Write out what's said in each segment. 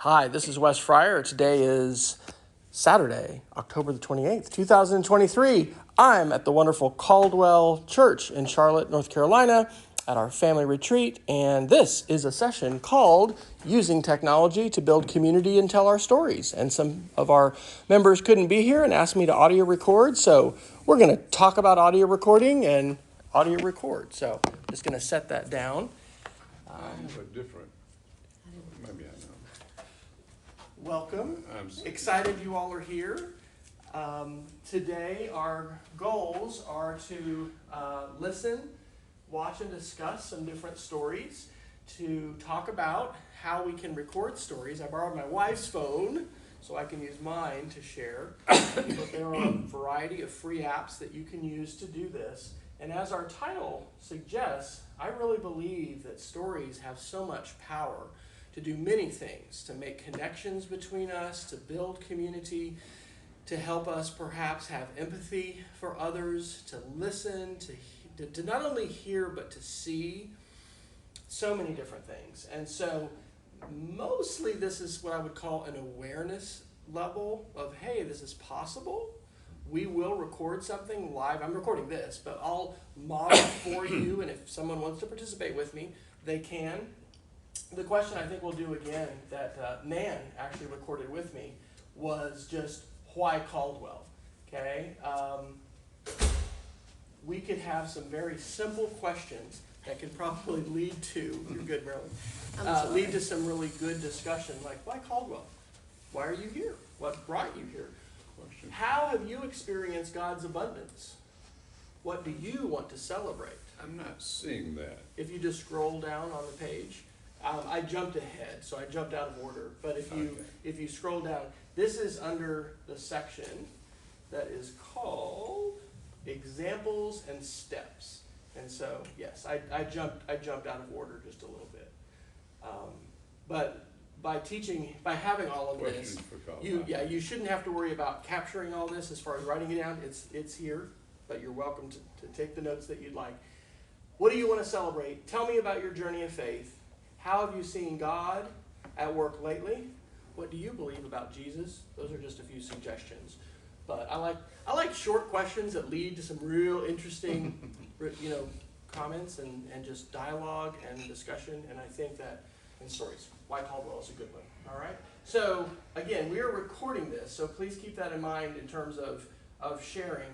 Hi, this is Wes Fryer. Today is Saturday, October the 28th, 2023. I'm at the wonderful Caldwell Church in Charlotte, North Carolina at our family retreat, and this is a session called Using Technology to Build Community and Tell Our Stories. And some of our members couldn't be here and asked me to audio record, so we're going to talk about audio recording and audio record. So just going to set that down. Maybe I know. Welcome. Excited you all are here. Today our goals are to listen, watch, and discuss some different stories, to talk about how we can record stories. I borrowed my wife's phone so I can use mine to share, but there are a variety of free apps that you can use to do this. And as our title suggests, I really believe that stories have so much power to do many things, to make connections between us, to build community, to help us perhaps have empathy for others, to listen, to not only hear but to see, so many different things. And so mostly this is what I would call an awareness level of, hey, this is possible. We will record something live. I'm recording this, but I'll model for you, and if someone wants to participate with me, they can. The question I think we'll do again that Nan actually recorded with me was just, why Caldwell? Okay? We could have some very simple questions that could probably lead to, you're good, Marilyn, lead to some really good discussion, like, why Caldwell? Why are you here? What brought you here? How have you experienced God's abundance? What do you want to celebrate? I'm not seeing that. If you just scroll down on the page, I jumped ahead, so I jumped out of order. But if you scroll down, this is under the section that is called Examples and Steps. And so, yes, I jumped out of order just a little bit. But by having all of this, you shouldn't have to worry about capturing all this as far as writing it down. It's here, but you're welcome to take the notes that you'd like. What do you want to celebrate? Tell me about your journey of faith. How have you seen God at work lately? What do you believe about Jesus? Those are just a few suggestions. But I like short questions that lead to some real interesting, comments and just dialogue and discussion. And I think that, and stories. Why Caldwell is a good one. All right. So again, we are recording this, so please keep that in mind in terms of sharing.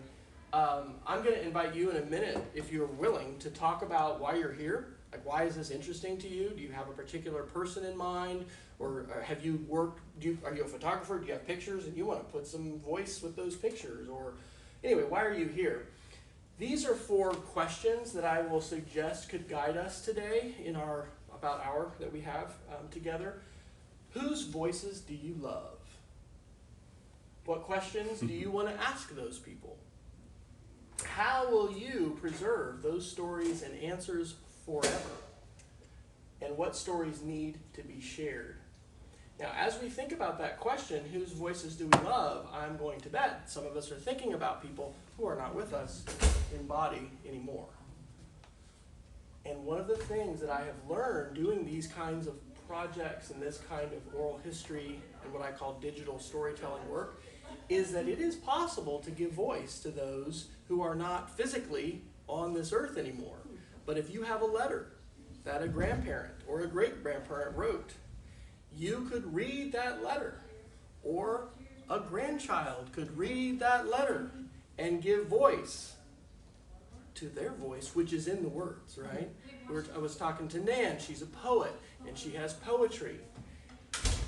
I'm going to invite you in a minute, if you're willing, to talk about why you're here. Like, why is this interesting to you? Do you have a particular person in mind? Or have you worked, are you a photographer? Do you have pictures and you want to put some voice with those pictures? Or anyway, why are you here? These are 4 questions that I will suggest could guide us today in our about hour that we have together. Whose voices do you love? What questions do you want to ask those people? How will you preserve those stories and answers forever? And what stories need to be shared? Now, as we think about that question, whose voices do we love, I'm going to bet some of us are thinking about people who are not with us in body anymore. And one of the things that I have learned doing these kinds of projects and this kind of oral history and what I call digital storytelling work is that it is possible to give voice to those who are not physically on this earth anymore. But if you have a letter that a grandparent or a great-grandparent wrote, you could read that letter, or a grandchild could read that letter and give voice to their voice, which is in the words, right? I was talking to Nan. She's a poet, and she has poetry.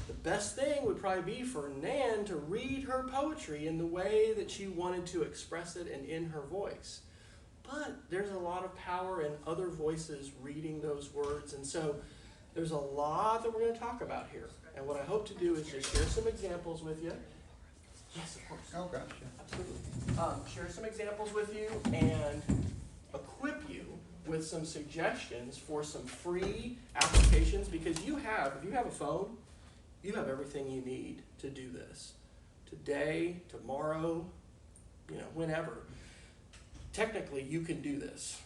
The best thing would probably be for Nan to read her poetry in the way that she wanted to express it and in her voice. But there's a lot of power in other voices reading those words, and so there's a lot that we're going to talk about here. And what I hope to do is just share some examples with you. Yes, of course. Oh, gosh, yeah. Absolutely. Share some examples with you and equip you with some suggestions for some free applications, because if you have a phone, you have everything you need to do this. Today, tomorrow, whenever. Technically, you can do this.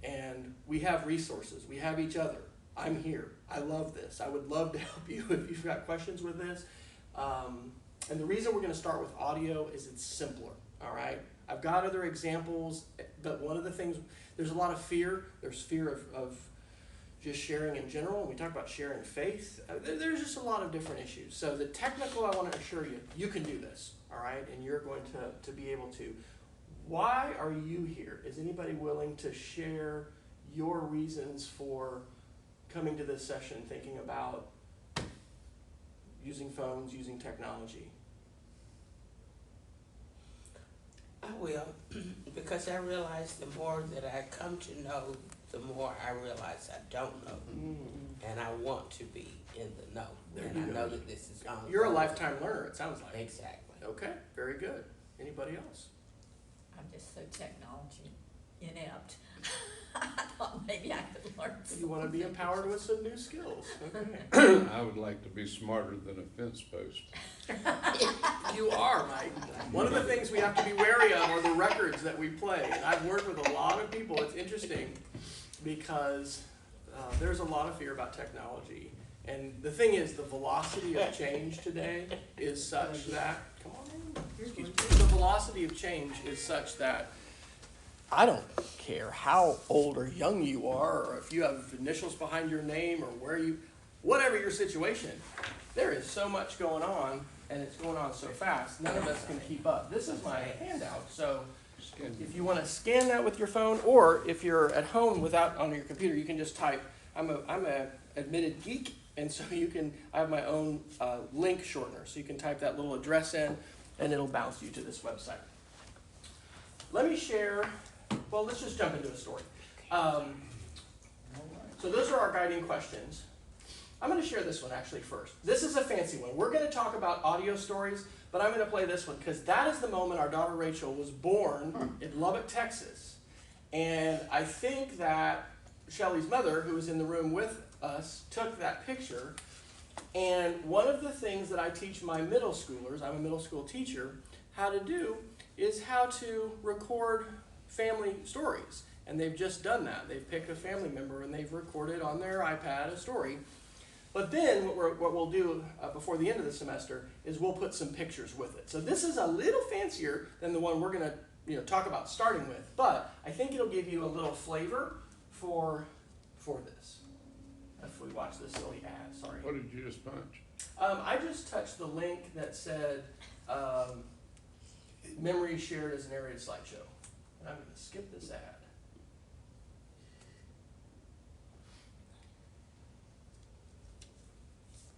And we have resources. We have each other. I'm here. I love this. I would love to help you if you've got questions with this. And the reason we're going to start with audio is it's simpler, all right? I've got other examples, but one of the things, there's a lot of fear. There's fear of just sharing in general. When we talk about sharing faith, there's just a lot of different issues. So the technical, I want to assure you, you can do this, all right? And you're going to be able to. Why are you here? Is anybody willing to share your reasons for coming to this session, thinking about using phones, using technology? I will, because I realize the more that I come to know, the more I realize I don't know. Mm-hmm. And I want to be in the know. There and you I go. know that this is ongoing. You're a lifetime learner, it sounds like. Exactly. Okay, very good. Anybody else? I'm just so technology inept. I thought maybe I could learn something. You want to be empowered with some new skills. Okay. I would like to be smarter than a fence post. You are, Mike. One of the things we have to be wary of are the records that we play. And I've worked with a lot of people. It's interesting because there's a lot of fear about technology. And the thing is, the velocity of change today is such that, come on in, excuse me, the velocity of change is such that I don't care how old or young you are, or if you have initials behind your name, or where you, whatever your situation, there is so much going on, and it's going on so fast, none of us can keep up. This is my handout, so if you want to scan that with your phone, or if you're at home without on your computer, you can just type, I'm a admitted geek, and so you can, I have my own link shortener, so you can type that little address in, and it'll bounce you to this website. Let me share, well, let's just jump into a story. So those are our guiding questions. I'm going to share this one actually first. This is a fancy one. We're going to talk about audio stories, but I'm going to play this one because that is the moment our daughter Rachel was born in Lubbock, Texas. And I think that Shelly's mother, who was in the room with us, took that picture. And one of the things that I teach my middle schoolers, I'm a middle school teacher, how to do is how to record family stories. And they've just done that. They've picked a family member and they've recorded on their iPad a story. But then what we'll do before the end of the semester is we'll put some pictures with it. So this is a little fancier than the one we're going to talk about starting with, but I think it'll give you a little flavor for this. If we watch this silly ad, sorry. What did you just punch? I just touched the link that said memories shared as a narrated slideshow. And I'm going to skip this ad.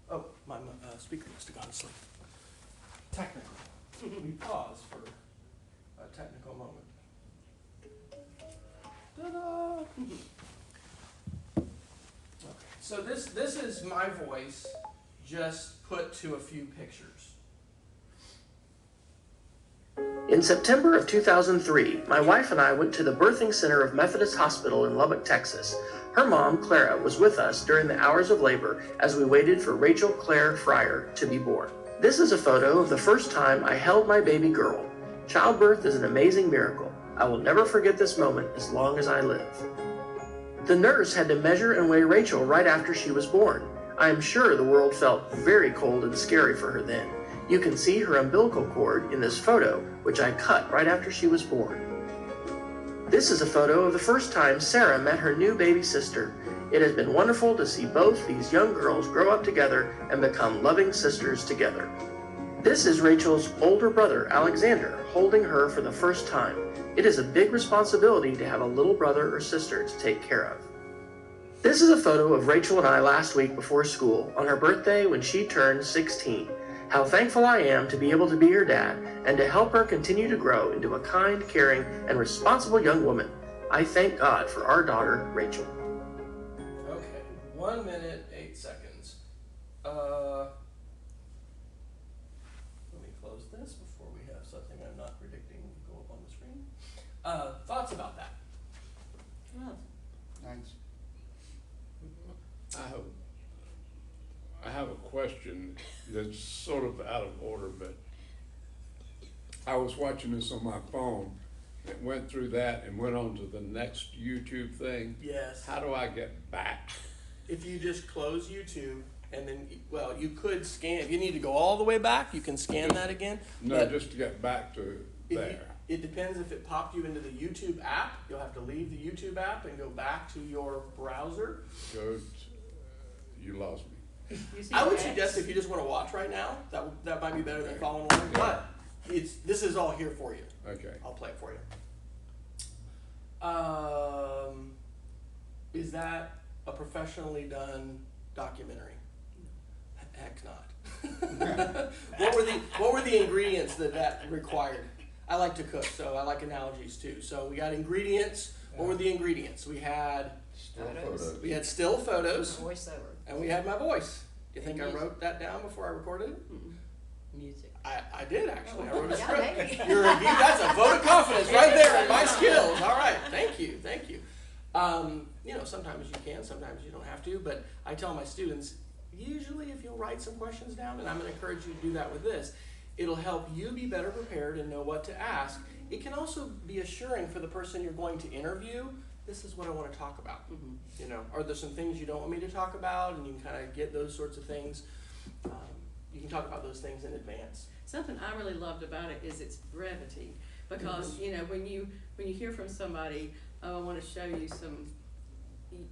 Oh, my speaker must have gone to sleep. Technical. We pause for a technical moment. Ta-da! Okay, so this is my voice just put to a few pictures. In September of 2003, my wife and I went to the birthing center of Methodist Hospital in Lubbock, Texas. Her mom, Clara, was with us during the hours of labor as we waited for Rachel Claire Fryer to be born. This is a photo of the first time I held my baby girl. Childbirth is an amazing miracle. I will never forget this moment as long as I live. The nurse had to measure and weigh Rachel right after she was born. I am sure the world felt very cold and scary for her then. You can see her umbilical cord in this photo, which I cut right after she was born. This is a photo of the first time Sarah met her new baby sister. It has been wonderful to see both these young girls grow up together and become loving sisters together. This is Rachel's older brother, Alexander, holding her for the first time. It is a big responsibility to have a little brother or sister to take care of. This is a photo of Rachel and I last week before school, on her birthday when she turned 16. How thankful I am to be able to be her dad and to help her continue to grow into a kind, caring, and responsible young woman. I thank God for our daughter, Rachel. Okay, 1 minute, 8 seconds. Let me close this before we have something I'm not predicting go up on the screen. Thoughts about that? Thanks. I have a question that's sort of out of order, but I was watching this on my phone. It went through that and went on to the next YouTube thing. Yes. How do I get back if you just close YouTube and then, well, you could scan, if you need to go all the way back, you can scan that again. No, but just to get back to if there. you- It depends if it popped you into the YouTube app. You'll have to leave the YouTube app and go back to your browser. You lost me. You see I would ads? suggest if you just want to watch right now, that might be better than following along. But this is all here for you. Okay. I'll play it for you. Is that a professionally done documentary? Heck not. What were the ingredients that required? I like to cook, so I like analogies too. So we got ingredients. What were the ingredients? We had still photos, Voiceover. and we had my voice. Do you think I wrote that down before I recorded it? Music. I did actually. I wrote a Yeah, script. maybe. That's a vote of confidence right there in my skills. All right, thank you. Sometimes you can, sometimes you don't have to. But I tell my students, usually if you'll write some questions down, and I'm going to encourage you to do that with this, it'll help you be better prepared and know what to ask. It can also be assuring for the person you're going to interview. This is what I want to talk about. Are there some things you don't want me to talk about, and you can kind of get those sorts of things. You can talk about those things in advance. Something I really loved about it is its brevity, because when you hear from somebody, oh, I want to show you some,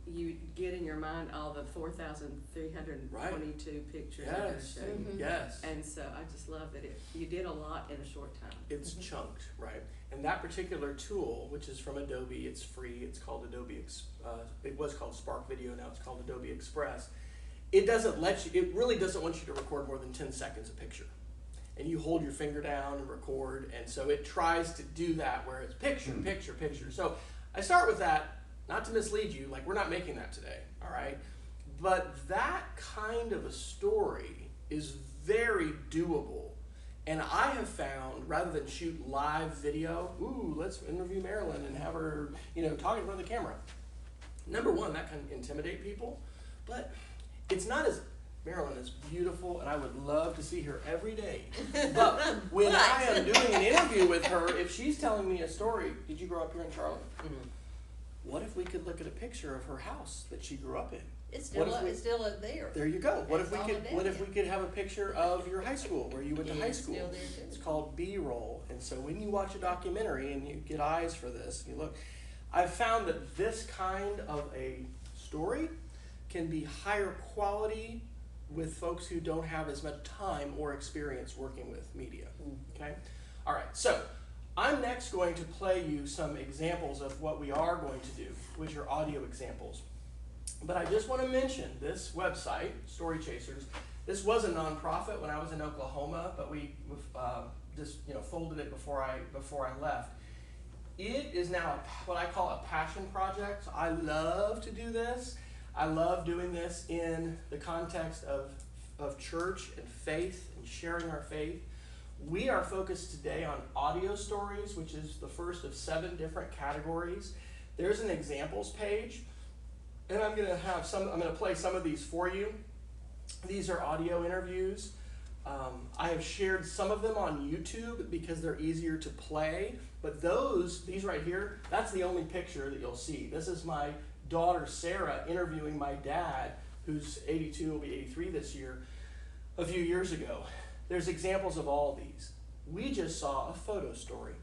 you get in your mind all the 4,322 pictures they're going to show you. Yes. And so I just love that you did a lot in a short time. It's chunked, right? And that particular tool, which is from Adobe, it's free. It's called Adobe. It was called Spark Video. Now it's called Adobe Express. It really doesn't want you to record more than 10 seconds a picture. And you hold your finger down and record, and so it tries to do that where it's picture, picture, picture. So I start with that, not to mislead you, like we're not making that today, all right? But that kind of a story is very doable. And I have found, rather than shoot live video, let's interview Marilyn and have her, talking in front of the camera. Number one, that can intimidate people, but it's not as, Marilyn is beautiful, and I would love to see her every day. But when I am doing an interview with her, if she's telling me a story, did you grow up here in Charlotte? What if we could look at a picture of her house that she grew up in? It's still there. There you go. What if we It's could? all in What there. if we could have a picture of your high school where you went to high it's school? still there too. It's called B-roll. And so when you watch a documentary and you get eyes for this, you look. I've found that this kind of a story can be higher quality with folks who don't have as much time or experience working with media. Okay? All right, so I'm next going to play you some examples of what we are going to do, which are audio examples. But I just want to mention this website, Story Chasers. This was a nonprofit when I was in Oklahoma, but we just folded it before I left. It is now what I call a passion project. I love to do this. I love doing this in the context of church and faith and sharing our faith. We are focused today on audio stories, which is the first of 7 different categories. There's an examples page, and I'm going to play some of these for you. These are audio interviews. I have shared some of them on YouTube because they're easier to play, but these right here, that's the only picture that you'll see. This is my daughter Sarah interviewing my dad, who's 82, will be 83 this year, a few years ago. There's examples of all these. We just saw a photo story.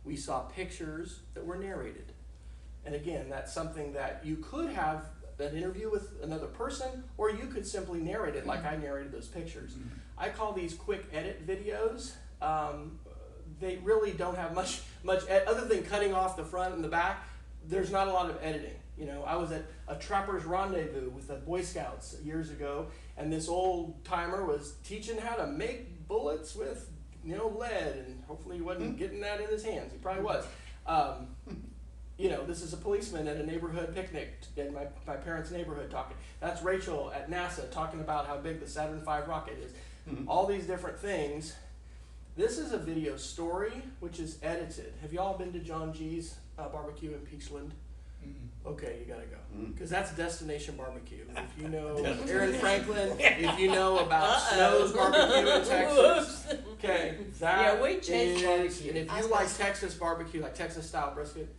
We saw pictures that were narrated. And again, that's something that you could have an interview with another person, or you could simply narrate it like I narrated those pictures. I call these quick edit videos. They really don't have much other than cutting off the front and the back. There's not a lot of editing. I was at a trapper's rendezvous with the Boy Scouts years ago, and this old timer was teaching how to make bullets with lead, and hopefully he wasn't getting that in his hands. He probably was. This is a policeman at a neighborhood picnic in my parents' neighborhood talking. That's Rachel at NASA talking about how big the Saturn V rocket is. All these different things. This is a video story which is edited. Have y'all been to John G's barbecue in Peachland? Okay, you gotta go, because that's Destination Barbecue. If you know Aaron Franklin, if you know about Snow's Barbecue in Texas, okay, that we changed is, barbecue. and if you like Texas barbecue, like Texas style brisket,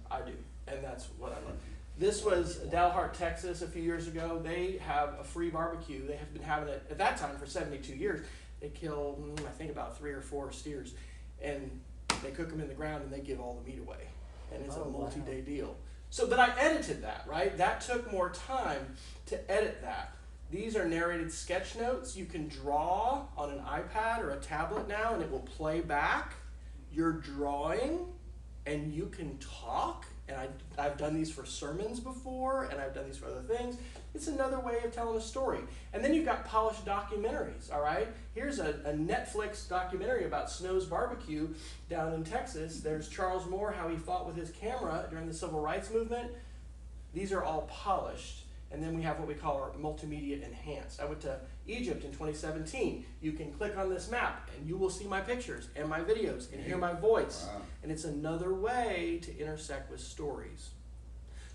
I do, and that's what I love. This was Dalhart, Texas, a few years ago. They have a free barbecue. They have been having it at that time for 72 years. They kill, I think, about 3 or 4 steers, and they cook them in the ground and they give all the meat away. And it's a multi-day deal. So, but I edited that, right? That took more time to edit that. These are narrated sketch notes. You can draw on an iPad or a tablet now, and it will play back your drawing, and you can talk. And I've done these for sermons before, and I've done these for other things. It's another way of telling a story. And then you've got polished documentaries, all right? Here's a Netflix documentary about Snow's Barbecue down in Texas. There's Charles Moore, how he fought with his camera during the Civil Rights Movement. These are all polished. And then we have what we call our multimedia enhanced. I went to Egypt in 2017. You can click on this map and you will see my pictures and my videos and hear my voice. Wow. And it's another way to intersect with stories.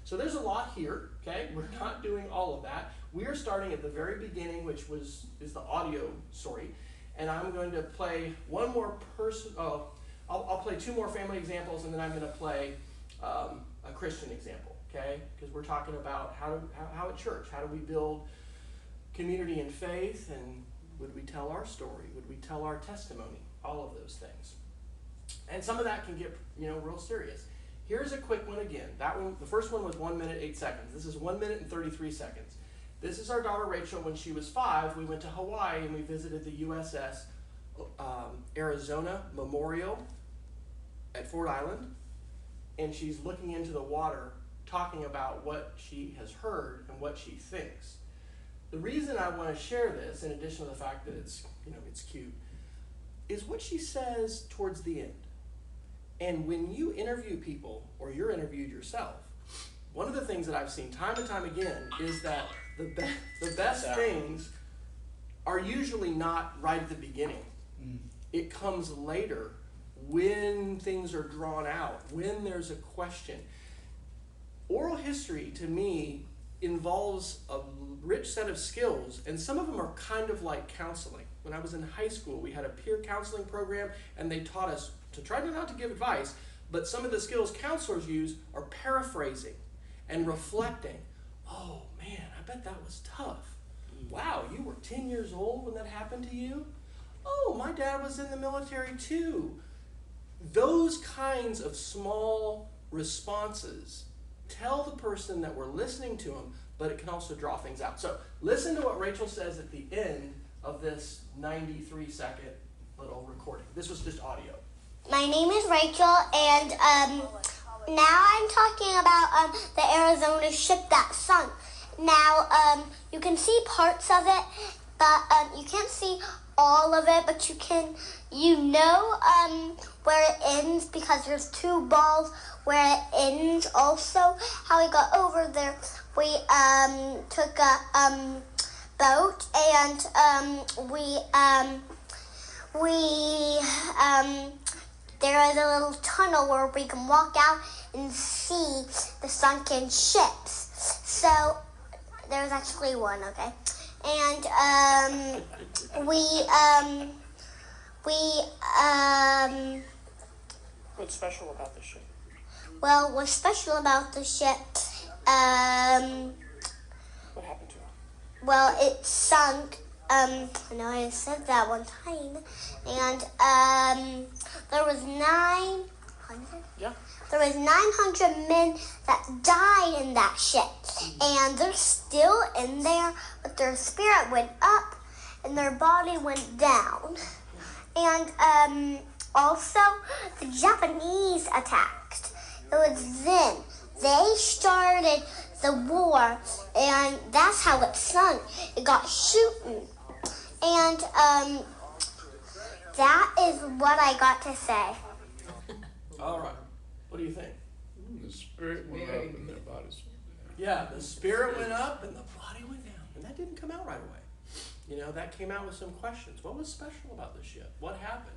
So there's a lot here, okay? We're not doing all of that. We are starting at the very beginning, which is the audio story. And I'm going to play one more person. I'll play 2 more family examples, and then I'm going to play a Christian example. Okay, because we're talking about how at church, how do we build community and faith, and would we tell our story? Would we tell our testimony? All of those things. And some of that can get, real serious. Here's a quick one again. That one, the first one was 1 minute, 8 seconds. This is 1 minute and 33 seconds. This is our daughter Rachel. When she was 5, we went to Hawaii and we visited the USS Arizona Memorial at Ford Island, and she's looking into the water, talking about what she has heard and what she thinks. The reason I want to share this, in addition to the fact that it's cute, is what she says towards the end. And when you interview people, or you're interviewed yourself, one of the things that I've seen time and time again is that the best things are usually not right at the beginning. It comes later, when things are drawn out, when there's a question. Oral history, to me, involves a rich set of skills, and some of them are kind of like counseling. When I was in high school, we had a peer counseling program, and they taught us to try not to give advice, but some of the skills counselors use are paraphrasing and reflecting. Oh, man, I bet that was tough. Wow, you were 10 years old when that happened to you? Oh, my dad was in the military too. Those kinds of small responses tell the person that we're listening to them, but it can also draw things out. So listen to what Rachel says at the end of this 93-second little recording. This was just audio. My name is Rachel, and now I'm talking about the Arizona ship that sunk. Now, you can see parts of it, but you can't see all of it, but where it ends, because there's 2 balls where it ends. Also, how we got over there, we took a boat, and there is a little tunnel where we can walk out and see the sunken ships. So there's actually one, okay? And What's special about the ship? well, what's special about the ship, What happened to it? well, it sunk. I know I said that one time, and there was 900. Yeah. There was 900 men that died in that ship, and they're still in there, but their spirit went up and their body went down. And also, the Japanese attacked. It was then they started the war, and that's how it sunk. It got shooting, and that is what I got to say. All right. What do you think? The spirit went up and their bodies went down. Yeah, the spirit went up and the body went down. And that didn't come out right away. That came out with some questions. What was special about the ship? What happened?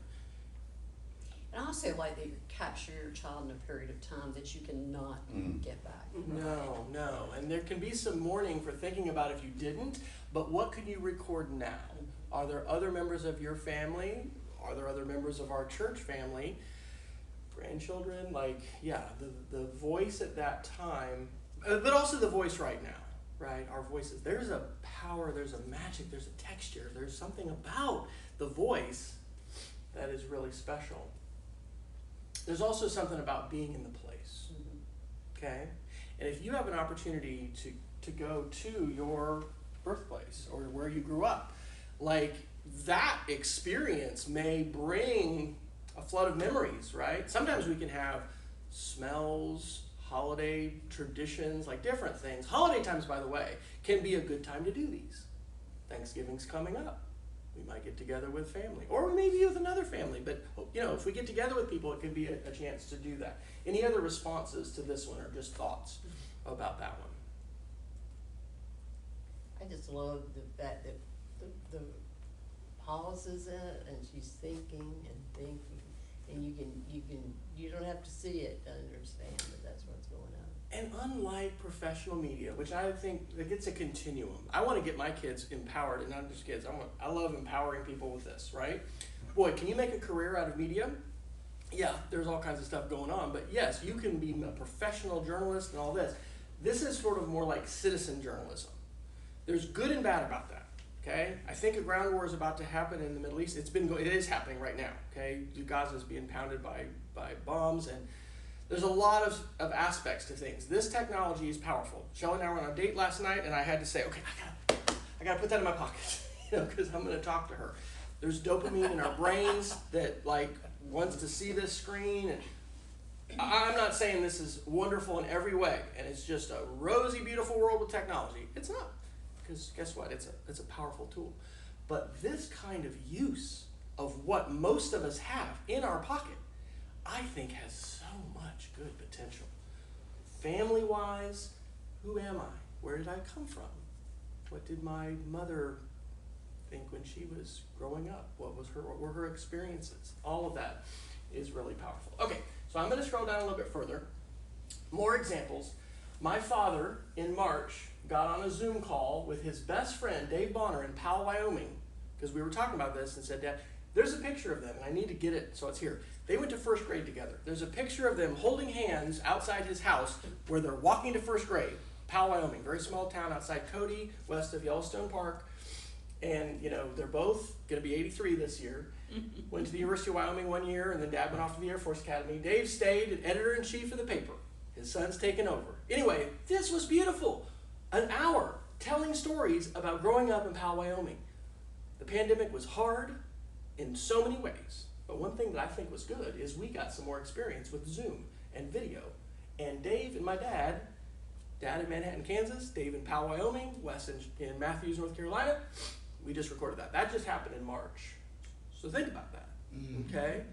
And I also like that you capture your child in a period of time that you cannot get back. No. And there can be some mourning for thinking about if you didn't, but what can you record now? Are there other members of your family? Are there other members of our church family? Grandchildren? The voice at that time But also the voice right now, right? Our voices. There's a power, there's a magic, there's a texture, there's something about the voice that is really special. There's also something about being in the place, okay? And if you have an opportunity to go to your birthplace or where you grew up, like that experience may bring a flood of memories, right? Sometimes we can have smells, holiday traditions, like different things. Holiday times, by the way, can be a good time to do these. Thanksgiving's coming up. We might get together with family, or we may be with another family, but if we get together with people, it could be a chance to do that. Any other responses to this one, or just thoughts about that one? I just love the fact that the pauses in it, and she's thinking and thinking, and you don't have to see it to understand that that's what's going on. And unlike professional media, which I think it's a continuum, I want to get my kids empowered, and not just kids. I love empowering people with this, right? Boy, can you make a career out of media? Yeah, there's all kinds of stuff going on, but yes, you can be a professional journalist and all this. This is sort of more like citizen journalism. There's good and bad about that, okay? I think a ground war is about to happen in the Middle East. It is happening right now, okay? Gaza is being pounded by bombs, and there's a lot of aspects to things. This technology is powerful. Shelley and I were on a date last night, and I had to say, okay, I gotta put that in my pocket, because I'm gonna talk to her. There's dopamine in our brains that wants to see this screen, and I'm not saying this is wonderful in every way, and it's just a rosy, beautiful world with technology. It's not, because guess what? It's a powerful tool. But this kind of use of what most of us have in our pocket, I think has so much good potential. Family-wise, who am I? Where did I come from? What did my mother think when she was growing up? What were her experiences? All of that is really powerful. Okay, so I'm going to scroll down a little bit further. More examples. My father, in March, got on a Zoom call with his best friend, Dave Bonner, in Powell, Wyoming, because we were talking about this, and said, Dad, there's a picture of them, and I need to get it, so it's here. They went to first grade together. There's a picture of them holding hands outside his house where they're walking to first grade. Powell, Wyoming, very small town outside Cody, west of Yellowstone Park. And, they're both going to be 83 this year. Went to the University of Wyoming 1 year, and then Dad went off to the Air Force Academy. Dave stayed as editor-in-chief of the paper. His son's taken over. Anyway, this was beautiful. An hour telling stories about growing up in Powell, Wyoming. The pandemic was hard in so many ways. But one thing that I think was good is we got some more experience with Zoom and video. And Dave and my dad in Manhattan, Kansas, Dave in Powell, Wyoming, Wes in Matthews, North Carolina, we just recorded that. That just happened in March. So think about that, okay?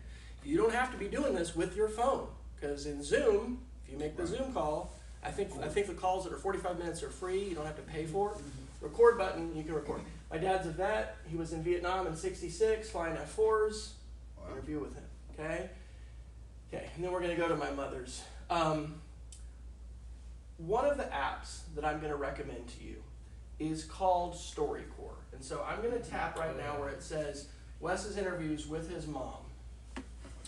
You don't have to be doing this with your phone, because in Zoom, if you make the Zoom call, I think the calls that are 45 minutes are free. You don't have to pay for it. Record button, you can record. My dad's a vet. He was in Vietnam in '66, flying F-4s. Wow. Interview with him, okay? Okay, and then we're going to go to my mother's. One of the apps that I'm going to recommend to you is called StoryCorps. And so I'm going to tap right now where it says Wes's interviews with his mom.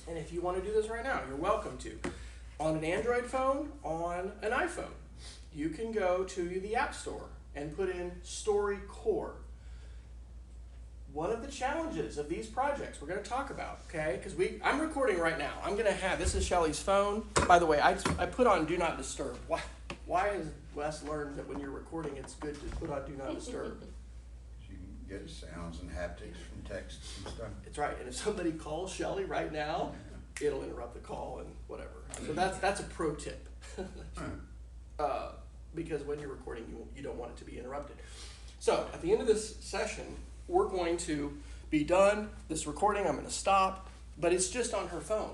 And if you want to do this right now, you're welcome to. On an Android phone, on an iPhone, you can go to the App Store and put in StoryCorps. One of the challenges of these projects we're going to talk about, okay? Because I'm recording right now. I'm going to have, this is Shelley's phone. By the way, I put on Do Not Disturb. Why has Wes learned that when you're recording, it's good to put on Do Not Disturb? You can get sounds and haptics from texts and stuff. It's right. And if somebody calls Shelley right now, it'll interrupt the call and whatever. So that's a pro tip. Because when you're recording, you don't want it to be interrupted. So at the end of this session, we're going to be done. This recording, I'm going to stop, but it's just on her phone.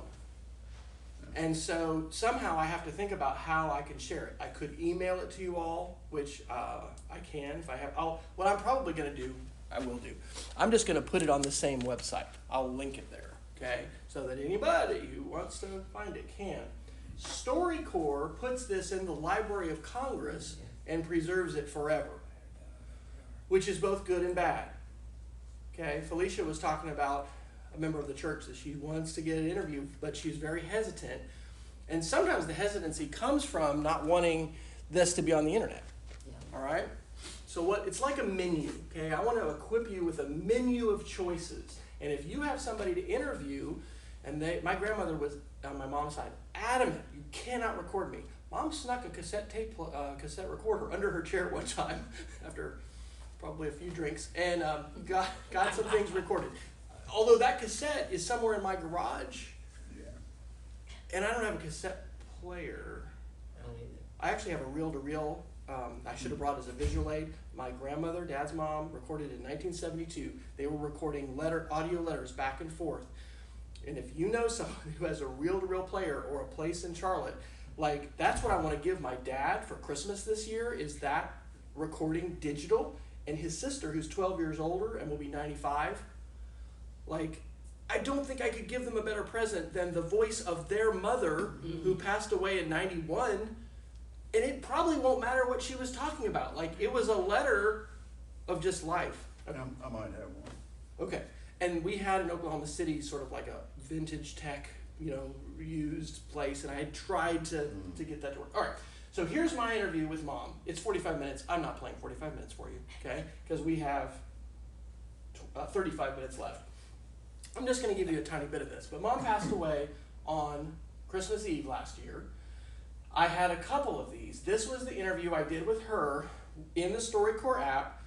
And so somehow I have to think about how I can share it. I could email it to you all, which I can if I have. What I'm probably going to do, I will do. I'm just going to put it on the same website. I'll link it there, okay? So that anybody who wants to find it can. StoryCorps puts this in the Library of Congress and preserves it forever, which is both good and bad. Okay, Felicia was talking about a member of the church that she wants to get an interview, but she's very hesitant. And sometimes the hesitancy comes from not wanting this to be on the internet. Yeah. All right? So it's like a menu, okay? I want to equip you with a menu of choices. And if you have somebody to interview, and my grandmother was, on my mom's side, adamant, you cannot record me. Mom snuck a cassette recorder under her chair one time after probably a few drinks, and got some things recorded. Although that cassette is somewhere in my garage, and I don't have a cassette player. I don't either. I actually have a reel-to-reel. I should have brought as a visual aid. My grandmother, Dad's mom, recorded in 1972. They were recording audio letters back and forth. And if you know someone who has a reel-to-reel player or a place in Charlotte, like, that's what I want to give my dad for Christmas this year, is that recording digital. And his sister, who's 12 years older and will be 95, like, I don't think I could give them a better present than the voice of their mother, who passed away in 91. And it probably won't matter what she was talking about. Like, it was a letter of just life. I might have one. Okay. And we had in Oklahoma City sort of like a vintage tech, used place, and I had tried to get that to work. All right. So here's my interview with Mom. It's 45 minutes. I'm not playing 45 minutes for you, okay? Because we have 35 minutes left. I'm just going to give you a tiny bit of this. But Mom passed away on Christmas Eve last year. I had a couple of these. This was the interview I did with her in the StoryCorps app,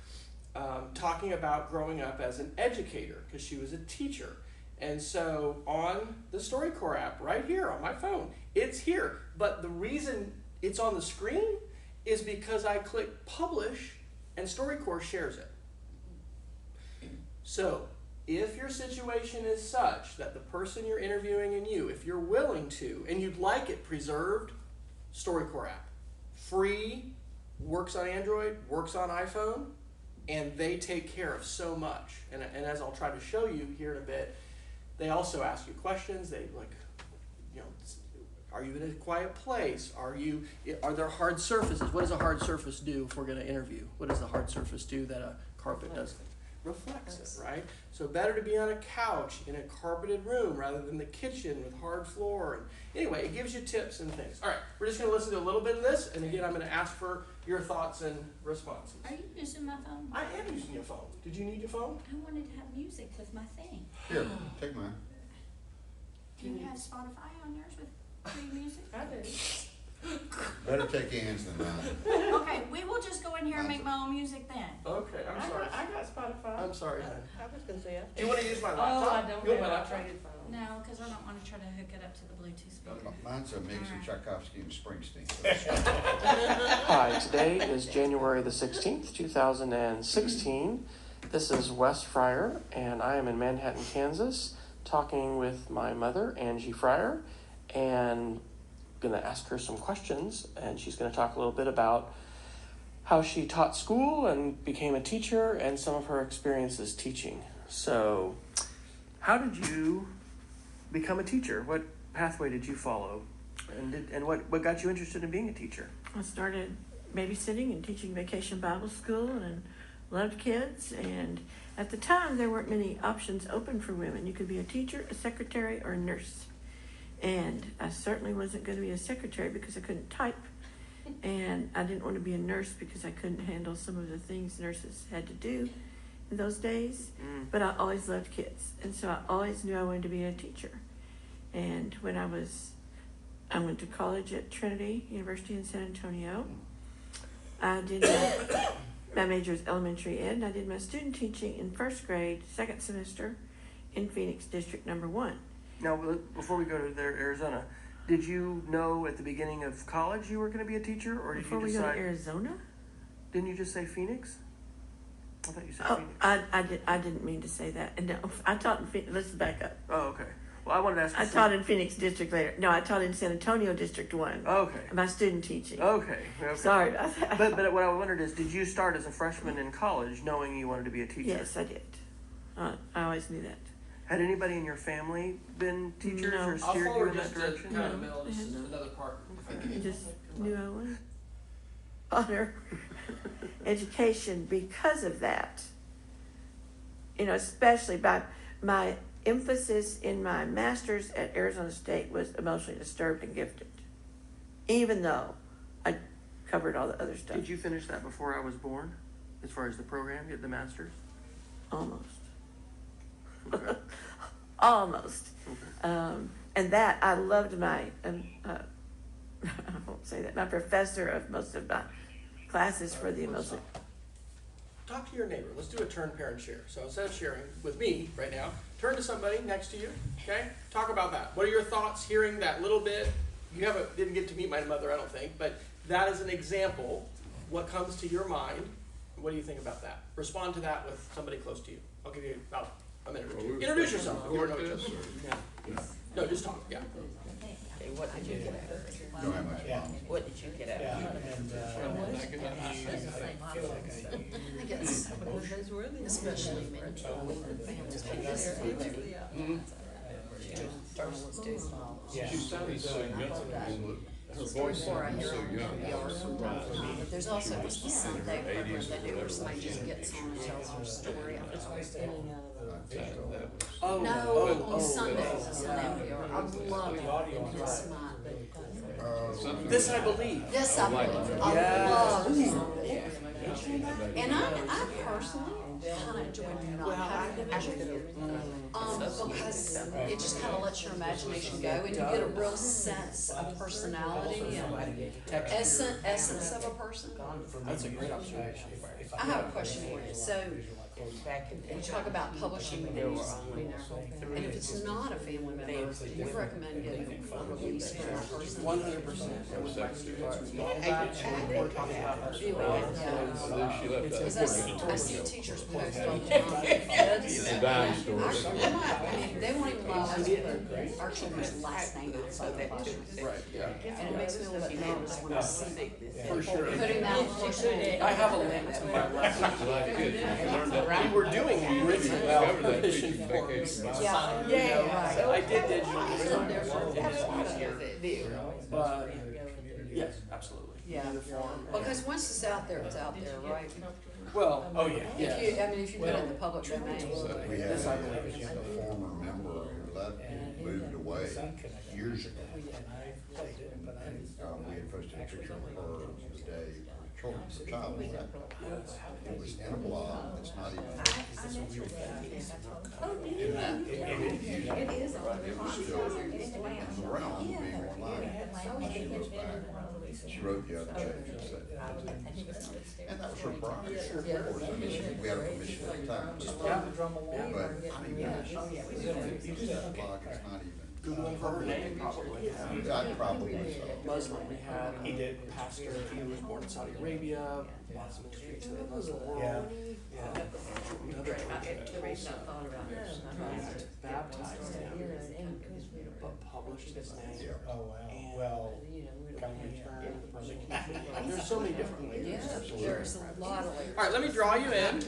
talking about growing up as an educator, because she was a teacher. And so on the StoryCorps app, right here on my phone, it's here. But the reason it's on the screen is because I click publish and StoryCorps shares it. So if your situation is such that the person you're interviewing and you, if you're willing to, and you'd like it preserved, StoryCorps app. Free, works on Android, works on iPhone, and they take care of so much. And as I'll try to show you here in a bit, they also ask you questions. They are you in a quiet place? Are there hard surfaces? What does a hard surface do if we're going to interview? What does the hard surface do that a carpet doesn't? Reflects it, right? So better to be on a couch in a carpeted room rather than the kitchen with hard floor. And anyway, it gives you tips and things. All right, we're just going to listen to a little bit of this, and again, I'm going to ask for your thoughts and responses. Are you using my phone? I am using your phone. Did you need your phone? I wanted to have music with my thing. Here, take mine. Do you have Spotify on yours with free music? I do. Better take Ann's than mine. Okay, we will just go in here and make my own music then. Okay, I'm sorry. I got Spotify. I'm sorry, hon. I was gonna say. Do you want to use my Oh, laptop? I don't You want have my a laptop? traded phone. No, because I don't want to try to hook it up to the Bluetooth speaker. Mine's a mix of Tchaikovsky and Springsteen. Hi, today is January the 16th, 2016. This is Wes Fryer, and I am in Manhattan, Kansas, talking with my mother, Angie Fryer, and going to ask her some questions, and she's going to talk a little bit about how she taught school and became a teacher and some of her experiences teaching. So, how did you become a teacher? What pathway did you follow? And what got you interested in being a teacher? I started babysitting and teaching vacation Bible school and loved kids. And at the time, there weren't many options open for women. You could be a teacher, a secretary, or a nurse. And I certainly wasn't going to be a secretary because I couldn't type. And I didn't want to be a nurse because I couldn't handle some of the things nurses had to do in those days. But I always loved kids. And so I always knew I wanted to be a teacher. And when I went to college at Trinity University in San Antonio. I did my major was elementary ed, and I did my student teaching in first grade, second semester, in Phoenix District Number 1. Now, before we go to there, Arizona, did you know at the beginning of college you were going to be a teacher, or did Before you we decide? go to Arizona? Didn't you just say Phoenix? I thought you said Oh, Phoenix. I didn't mean to say that. No, I taught in Phoenix. Let's back up. Oh, okay. Well, I wanted to ask. I taught in Phoenix District later. No, I taught in San Antonio District 1. Okay. My student teaching. Okay. Sorry about that. But what I wondered is, did you start as a freshman in college, knowing you wanted to be a teacher? Yes, I did. I always knew that. Had anybody in your family been teachers No. or steered you in that direction? kind of middle, This is another part. I just knew I wanted honor education because of that. You know, especially by my emphasis in my master's at Arizona State was emotionally disturbed and gifted. Even though I covered all the other stuff. Did you finish that before I was born? As far as the program, get the master's? Almost. Okay. Almost. Okay. And that, I loved my, I won't say that, my professor of most of my classes for the emotion. Talk to your neighbor. Let's do a turn parent share. So instead of sharing with me right now, turn to somebody next to you, okay? Talk about that. What are your thoughts hearing that little bit? You didn't get to meet my mother, I don't think, but that is an example. What comes to your mind? What do you think about that? Respond to that with somebody close to you. I'll give you about a minute or two. Introduce yourself. You don't know each other. No, just talk, yeah. Okay, what did you get out of it? Don't have much Yeah. fun. What did you get out Yeah, of it? and, I think it's, especially men, families, She sounded so young. Her voice sounded so young. but there's also what's the Sunday program they do where somebody just gets on and tells their story. On Sundays, it's an NPR. I love it, and it's smart. This I believe. Yes, I believe. I love it. And I personally kind of enjoy not having to measure because it just kind of lets your imagination go, and you get a real sense of personality and essence of a person. That's a great observation. I have a question for you. So, we talk about publishing these, and if it's not a family member, we recommend getting a release from a person. 100%. With my students, we all that, and we're talking about our Because I see teachers post all the time, kids, The dime store. I mean, they won't even allow us to put our children's last name outside the classroom. Right, yeah. And it makes me a little bit nervous when I see For sure. putting that first name. I have a link to my lesson. We were doing written permission forms. Yeah. So I did digitally. But, yes, absolutely. Yeah. Do the form. Because once it's out there, right? Well, oh, yeah. If you put it in the public domain. We had a former member who left and moved away years ago. And we had posted a picture of her the day her child was left. It was in a blog, it's not even. It is still in the realm being applied. She wrote back, she wrote the other check and said, and that was her prerogative. Of course, I mean, we had a permission at the time. But, I mean, that blog is not even. Googling for her name, probably. I'd probably so. Muslim, we had a pastor, he was born in Saudi Arabia, lots of ministry to the Muslim world. The reason I thought about it. Baptized him, but published his name. Oh, wow. And Well, got returned the persecution. There's so many different ways. Yeah, there's a lot of layers. All right, let me draw you in.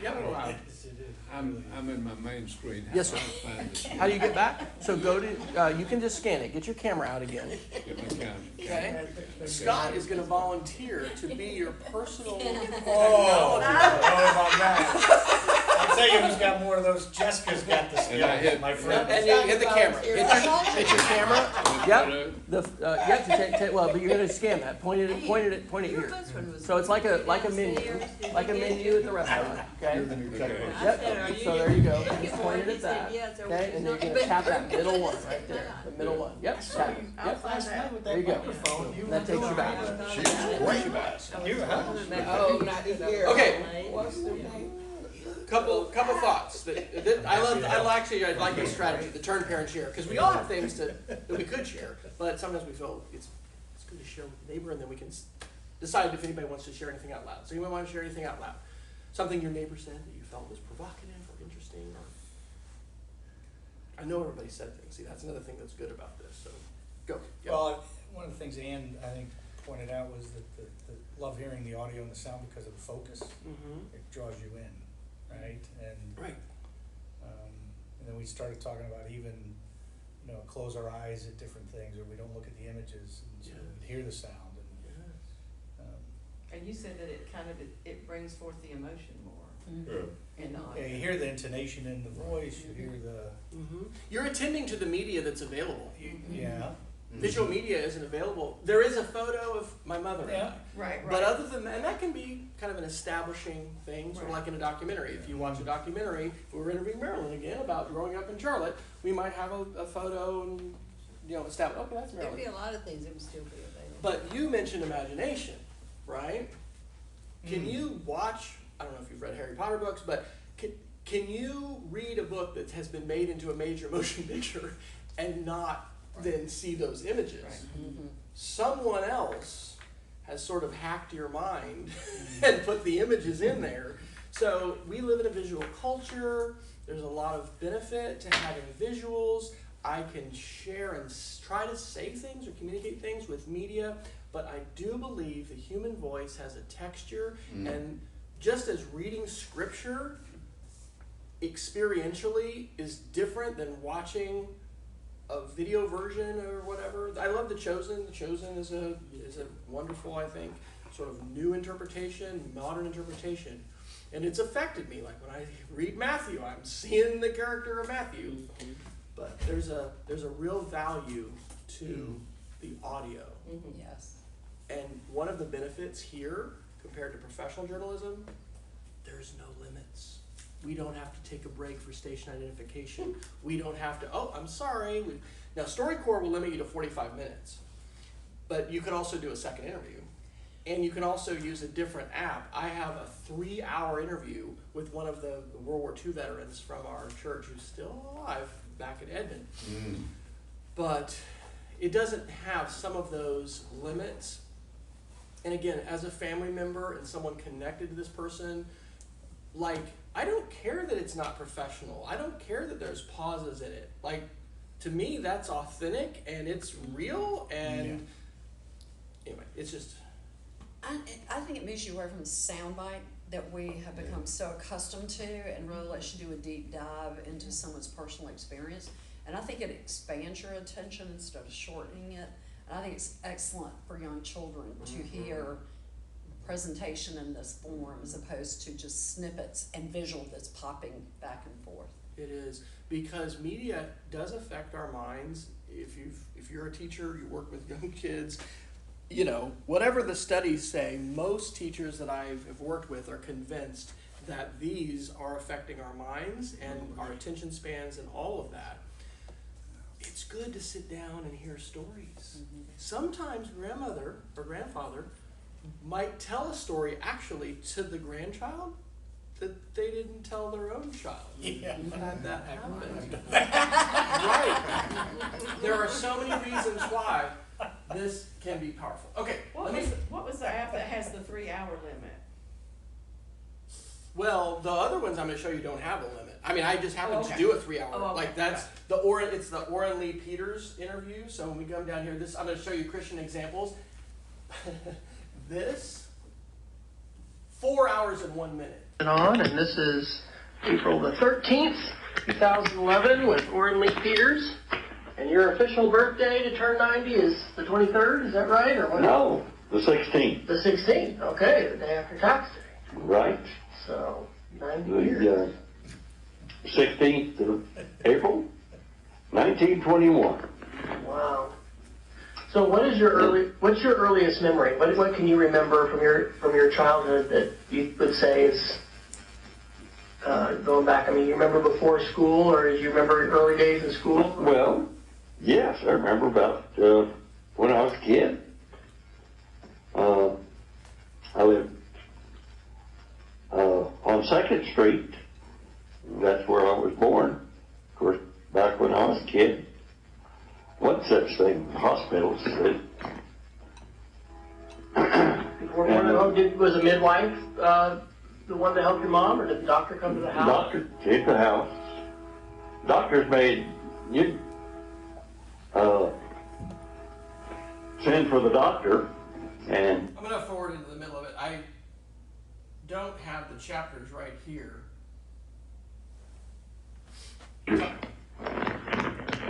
Yep. I'm in my main screen. Yes, sir. How do I find this? How do you get back? So go to, you can just scan it. Get your camera out again. Get my camera. Okay? Scott is going to volunteer to be your personal. oh, about that. I'll tell you who's got more of those. Jessica's got the And I hit- skills, my friend. And you hit the camera. Hit your camera. Yep. Well, but you're going to scan that. Point it here. So it's like a menu at the restaurant. Okay. Yep. So there you go. Just point it at that. Okay. And then you're going to tap that middle one right there. The middle one. Yep. Tap it. Yep. There you go. And that takes you back. She was way back. You, huh? Oh, not here. Okay. Couple thoughts. I like this strategy, the turn parent share, because we all have things that we could share, but sometimes we feel it's good to share with the neighbor, and then we can decide if anybody wants to share anything out loud. So anyone want to share anything out loud? Something your neighbor said that you felt was provocative or interesting, or I know everybody said things. See, that's another thing that's good about this. So go. Yep. Well, one of the things Ann, I think, pointed out was that the love hearing the audio and the sound because of the focus. Mm-hmm. It draws you in, right? And Right. And then we started talking about even, close our eyes at different things, or we don't look at the images, and so we hear the sound. And you said that it brings forth the emotion more. And Yeah, you hear the intonation in the voice, you hear the, Mm-hmm. You're attending to the media that's available. yeah. Visual media isn't available. There is a photo of my mother and I. Right, But other than that, and that can be kind of an establishing thing, sort of like in a documentary. If you watch a documentary, if we were interviewing Marilyn again about growing up in Charlotte, we might have a photo and, establish, okay, that's There'd Marilyn. be a lot of things that would still be available. But you mentioned imagination, right? Can you watch, I don't know if you've read Harry Potter books, but can you read a book that has been made into a major motion picture and not then see those images? Someone else has sort of hacked your mind and put the images in there. So we live in a visual culture. There's a lot of benefit to having visuals. I can share and try to say things or communicate things with media, but I do believe the human voice has a texture, and just as reading scripture experientially is different than watching a video version or whatever. I love The Chosen. The Chosen is a wonderful, I think, sort of new interpretation, modern interpretation. And it's affected me. Like when I read Matthew, I'm seeing the character of Matthew. But there's a real value to the audio. Yes. And one of the benefits here, compared to professional journalism, there's no limits. We don't have to take a break for station identification. We don't have to, I'm sorry. Now, StoryCorps will limit you to 45 minutes. But you can also do a second interview. And you can also use a different app. I have a 3-hour interview with one of the World War II veterans from our church who's still alive back in Edmond. But it doesn't have some of those limits. And again, as a family member and someone connected to this person, I don't care that it's not professional. I don't care that there's pauses in it. To me, that's authentic and it's real. And anyway, it's just... I think it moves you away from the soundbite that we have become so accustomed to, and really lets you do a deep dive into someone's personal experience. And I think it expands your attention instead of shortening it. And I think it's excellent for young children to hear presentation in this form as opposed to just snippets and visual that's popping back and forth. It is, because media does affect our minds. If you're a teacher, you work with young kids, whatever the studies say, most teachers that I've worked with are convinced that these are affecting our minds and our attention spans and all of that. It's good to sit down and hear stories. Sometimes grandmother or grandfather might tell a story actually to the grandchild that they didn't tell their own child. You've had that happen. Right. There are so many reasons why this can be powerful. Okay. What was the app that has the 3-hour limit? Well, the other ones I'm going to show you don't have a limit. I mean, I just happen to do a 3-hour. That's it's the Orrin Lee Peters interview. So when we come down here, I'm going to show you Christian examples. This 4 hours and 1 minute. And this is April the 13th, 2011 with Orrin Lee Peters. And your official birthday to turn 90 is the 23rd, is that right? Or what? No, the 16th. The 16th, okay, the day after tax day. Right. So, 90 years. 16th of April, 1921. Wow. So what's your earliest memory? What can you remember from your childhood that you would say is going back? I mean, you remember before school, or do you remember early days in school? Well, yes, I remember about when I was a kid. I lived on 2nd Street. That's where I was born. Of course, back when I was a kid, wasn't such thing, hospitals. Was a midwife the one that helped your mom, or did the doctor come to the house? Doctor came to the house. Doctors made you send for the doctor, and I'm going to forward into the middle of it. I don't have the chapters right here.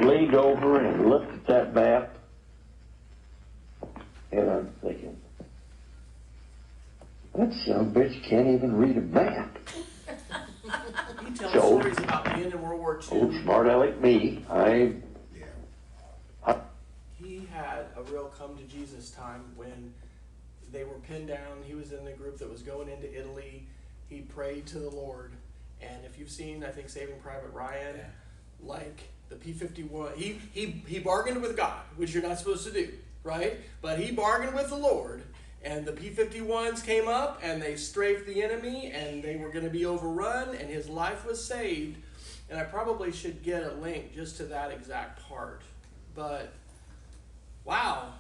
leaned over and looked at that map, and I'm thinking, that young bitch can't even read a map. He tells stories about being in World War II. Old smart aleck me, He real come to Jesus time when they were pinned down. He was in the group that was going into Italy. He prayed to the Lord. And if you've seen, I think, Saving Private Ryan, like the P-51, he bargained with God, which you're not supposed to do, right? But he bargained with the Lord. And the P-51s came up and they strafed the enemy and they were going to be overrun and his life was saved. And I probably should get a link just to that exact part. But, wow,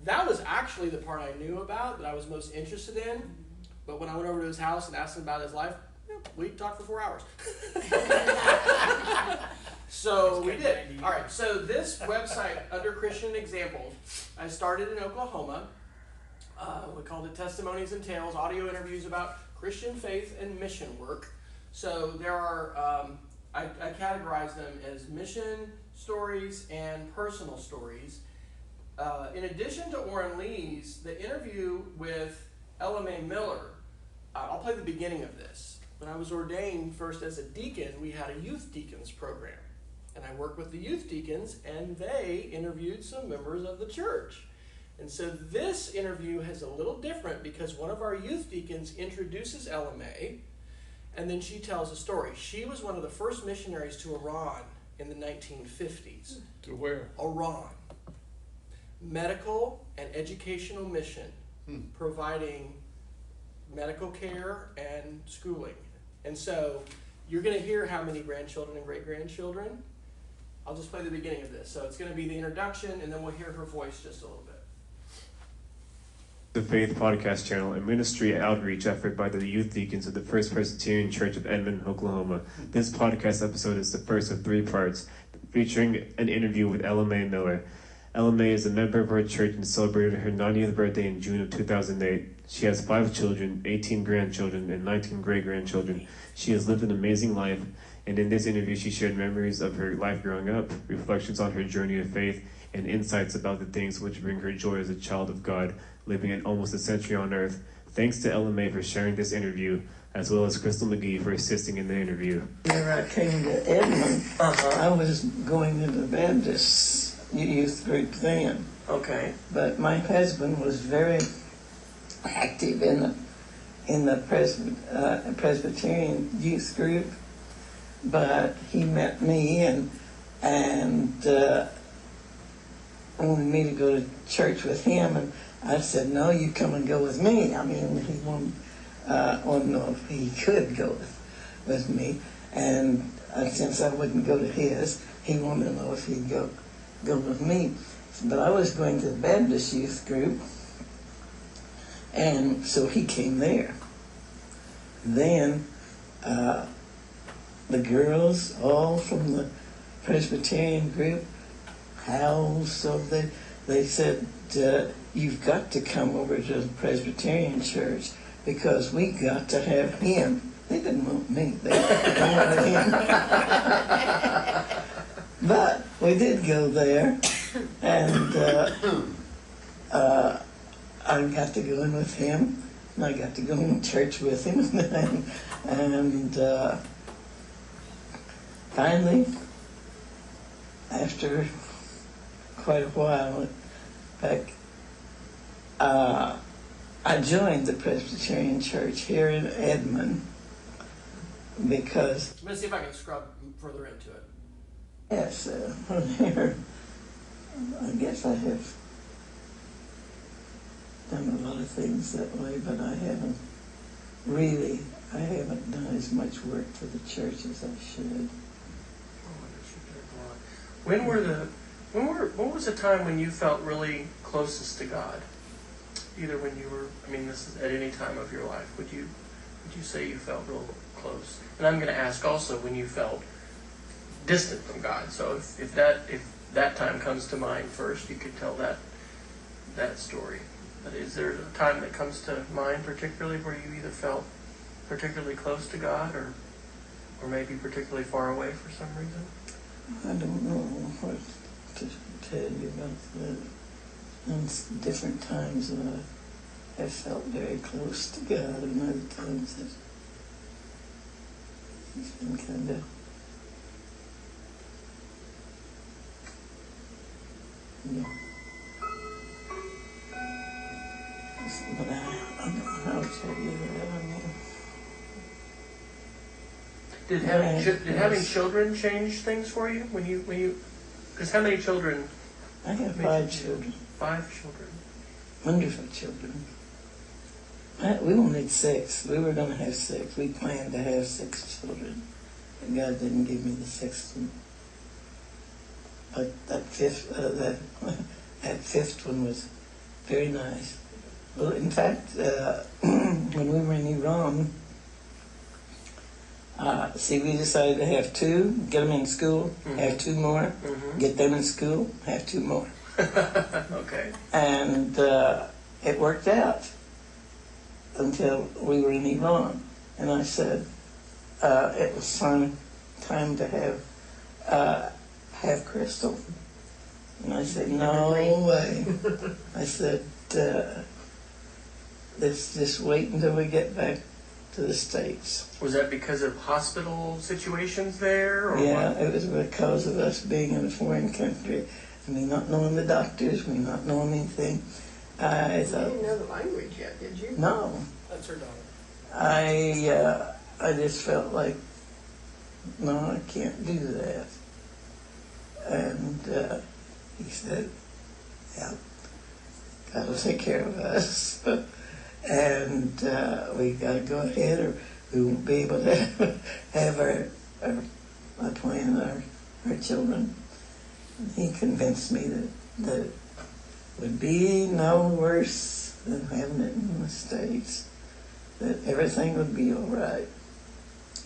that was actually the part I knew about that I was most interested in. But when I went over to his house and asked him about his life, we talked for 4 hours. So we did. All right, so this website, under Christian Examples, I started in Oklahoma. We called it Testimonies and Tales, audio interviews about Christian faith and mission work. So there are, I categorize them as mission stories and personal stories. In addition to Orrin Lee's, the interview with Ella Mae Miller, I'll play the beginning of this. When I was ordained first as a deacon, we had a youth deacons program. And I worked with the youth deacons, and they interviewed some members of the church. And so this interview is a little different because one of our youth deacons introduces Ella Mae, and then she tells a story. She was one of the first missionaries to Iran in the 1950s. To where? Iran. Medical and educational mission, providing medical care and schooling. And so you're going to hear how many grandchildren and great-grandchildren. I'll just play the beginning of this. So it's going to be the introduction, and then we'll hear her voice just a little bit. The Faith Podcast Channel, a ministry outreach effort by the youth deacons of the First Presbyterian Church of Edmond, Oklahoma. This podcast episode is the first of 3 parts, featuring an interview with Ella Mae Miller. Ella Mae is a member of our church and celebrated her 90th birthday in June of 2008. She has 5 children, 18 grandchildren, and 19 great-grandchildren. She has lived an amazing life, and in this interview she shared memories of her life growing up, reflections on her journey of faith, and insights about the things which bring her joy as a child of God, living in almost a century on earth. Thanks to Ella Mae for sharing this interview, as well as Crystal McGee for assisting in the interview. When I came to Edmond, I was going to the Baptist youth group then. Okay. But my husband was very active in the Presbyterian youth group. But he met me and wanted me to go to church with him, and I said, no, you come and go with me. I mean, he wanted to know if he could go with me. And since I wouldn't go to his, he wanted to know if he'd go with me. But I was going to the Baptist youth group, and so he came there. Then the girls, all from the Presbyterian group, howled, so they said, you've got to come over to the Presbyterian church because we got to have him. They didn't want me, they wanted him. But we did go there, and I got to go in with him, and I got to go in church with him, and finally, after quite a while, back, I joined the Presbyterian Church here in Edmond because... I'm going to see if I can scrub further into it. Yes, here, I guess I have done a lot of things that way, but I haven't done as much work for the church as I should. When was the time when you felt really closest to God? Either when you were, this is at any time of your life, would you say you felt real close? And I'm going to ask also when you felt distant from God. So if that time comes to mind first, you could tell that story. But is there a time that comes to mind particularly where you either felt particularly close to God or maybe particularly far away for some reason? I don't know what to tell you about that. On different times when I felt very close to God, and other times it's been kind of, Did having children change things for you when you? Because how many children? I have 5 children. 5 children. Wonderful children. We wanted 6. We were going to have 6. We planned to have 6 children. And God didn't give me the 6th one. But that fifth one was very nice. Well, in fact, when we were in Iran, we decided to have 2, get them in school, have 2 more, get them in school, have 2 more. Okay. And it worked out until we were in Iran. And I said, it was time to have Crystal. And I said, no way. I said, let's just wait until we get back to the States. Was that because of hospital situations there? Or yeah, what? It was because of us being in a foreign country. I mean, not knowing the doctors, me not knowing anything. I thought, You didn't know the language yet, did you? no. That's her daughter. I just felt like, no, I can't do that. And he said, yeah, God will take care of us. And we got to go ahead or we won't be able to have our children. And he convinced me that it would be no worse than having it in the States, that everything would be all right.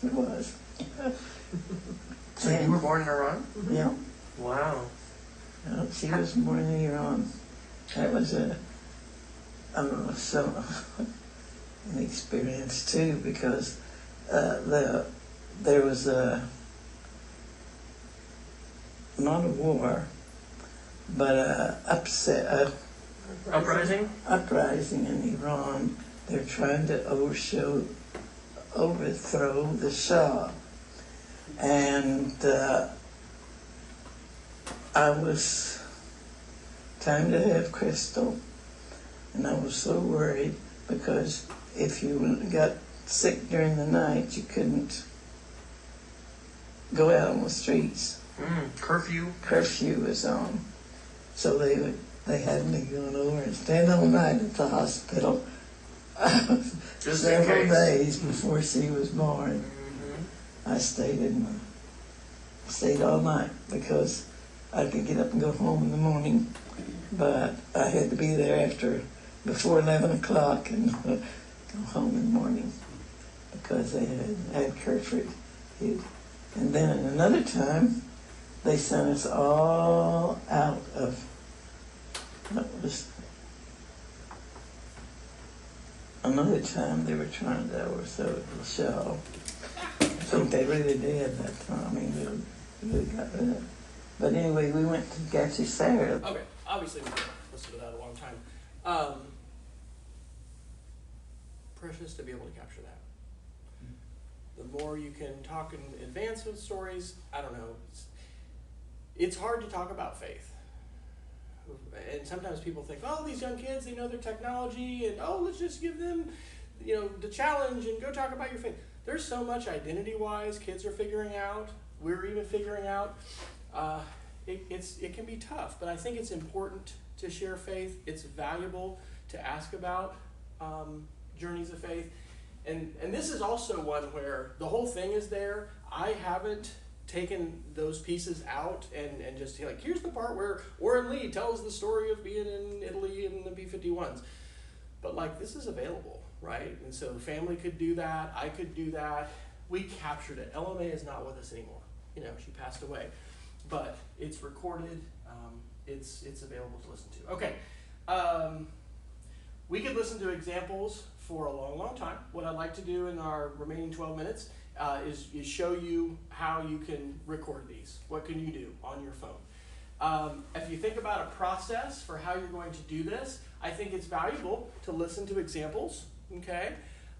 It was. So you were born in Iran? Yeah. Wow. She was born in Iran. That was an experience too, because there was not a war, but uprising in Iran. They're trying to overthrow the Shah, and I was time to have Crystal, and I was so worried because if you got sick during the night, you couldn't go out on the streets. Curfew? Curfew was on. So they had me going over and stand all night at the hospital several days before she was born. I stayed all night because I could get up and go home in the morning, but I had to be there before 11 o'clock and go home in the morning because they had curfew. And then another time, they sent us all out of, another time they were trying to overthrow the Shah. I think they really did that time. I mean, they really got rid of it. But anyway, we went to Gatsy Sarah. Okay, obviously we listened to that a long time. Precious to be able to capture that. The more you can talk in advance with stories, I don't know. It's hard to talk about faith. And sometimes people think, oh, these young kids, they know their technology, and oh, let's just give them, the challenge and go talk about your faith. There's so much identity-wise kids are figuring out. We're even figuring out. It can be tough, but I think it's important to share faith. It's valuable to ask about journeys of faith. And this is also one where the whole thing is there. I haven't taken those pieces out and just like, here's the part where Warren Lee tells the story of being in Italy in the B-51s. But this is available, right? And so family could do that. I could do that. We captured it. LMA is not with us anymore. She passed away. But it's recorded. It's available to listen to. Okay. We could listen to examples for a long, long time. What I'd like to do in our remaining 12 minutes is show you how you can record these. What can you do on your phone? If you think about a process for how you're going to do this, I think it's valuable to listen to examples, okay?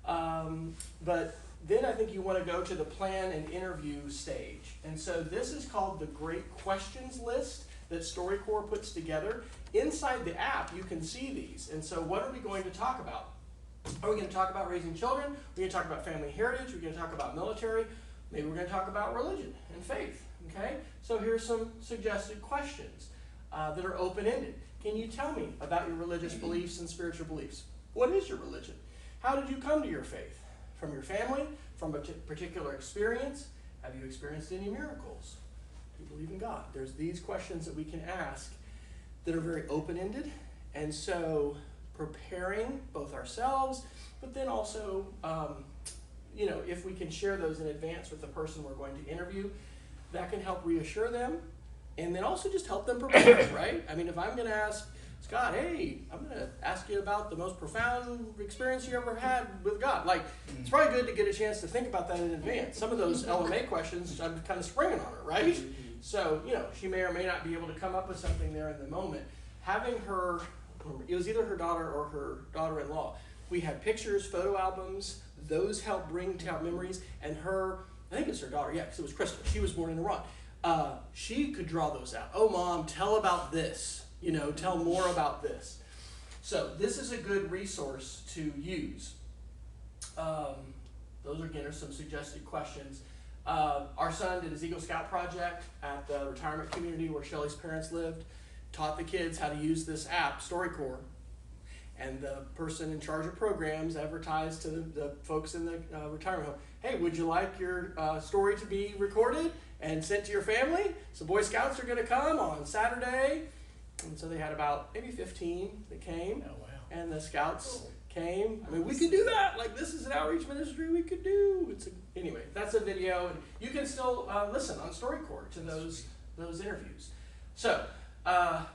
But then I think you want to go to the plan and interview stage. And so this is called the Great Questions List that StoryCorps puts together. Inside the app, you can see these. And so what are we going to talk about? Are we going to talk about raising children? We're going to talk about family heritage. We're going to talk about military. Maybe we're going to talk about religion and faith, okay? So here's some suggested questions that are open-ended. Can you tell me about your religious beliefs and spiritual beliefs? What is your religion? How did you come to your faith? From your family? From a particular experience? Have you experienced any miracles? Do you believe in God? There's these questions that we can ask that are very open-ended. And so preparing both ourselves, but then also, if we can share those in advance with the person we're going to interview, that can help reassure them and then also just help them prepare, right? I mean, if I'm going to ask Scott, hey, I'm going to ask you about the most profound experience you ever had with God. Like, it's probably good to get a chance to think about that in advance. Some of those LMA questions, I'm kind of springing on her, right? So, she may or may not be able to come up with something there in the moment. Having her, it was either her daughter or her daughter-in-law. We had pictures, photo albums. Those help bring out memories. And her, I think it's her daughter, yeah, because it was Crystal. She was born in Iran. She could draw those out. Oh, Mom, tell about this. Tell more about this. So this is a good resource to use. Those, again, are some suggested questions. Our son did his Eagle Scout project at the retirement community where Shelley's parents lived. Taught the kids how to use this app, StoryCorps. And the person in charge of programs advertised to the folks in the retirement home, hey, would you like your story to be recorded and sent to your family? Some Boy Scouts are going to come on Saturday. And so they had about maybe 15 that came. Oh, wow. And the Scouts came. I mean, we could do that. Like, this is an outreach ministry we could do. Anyway, that's a video. And you can still listen on StoryCorps to those interviews. So, a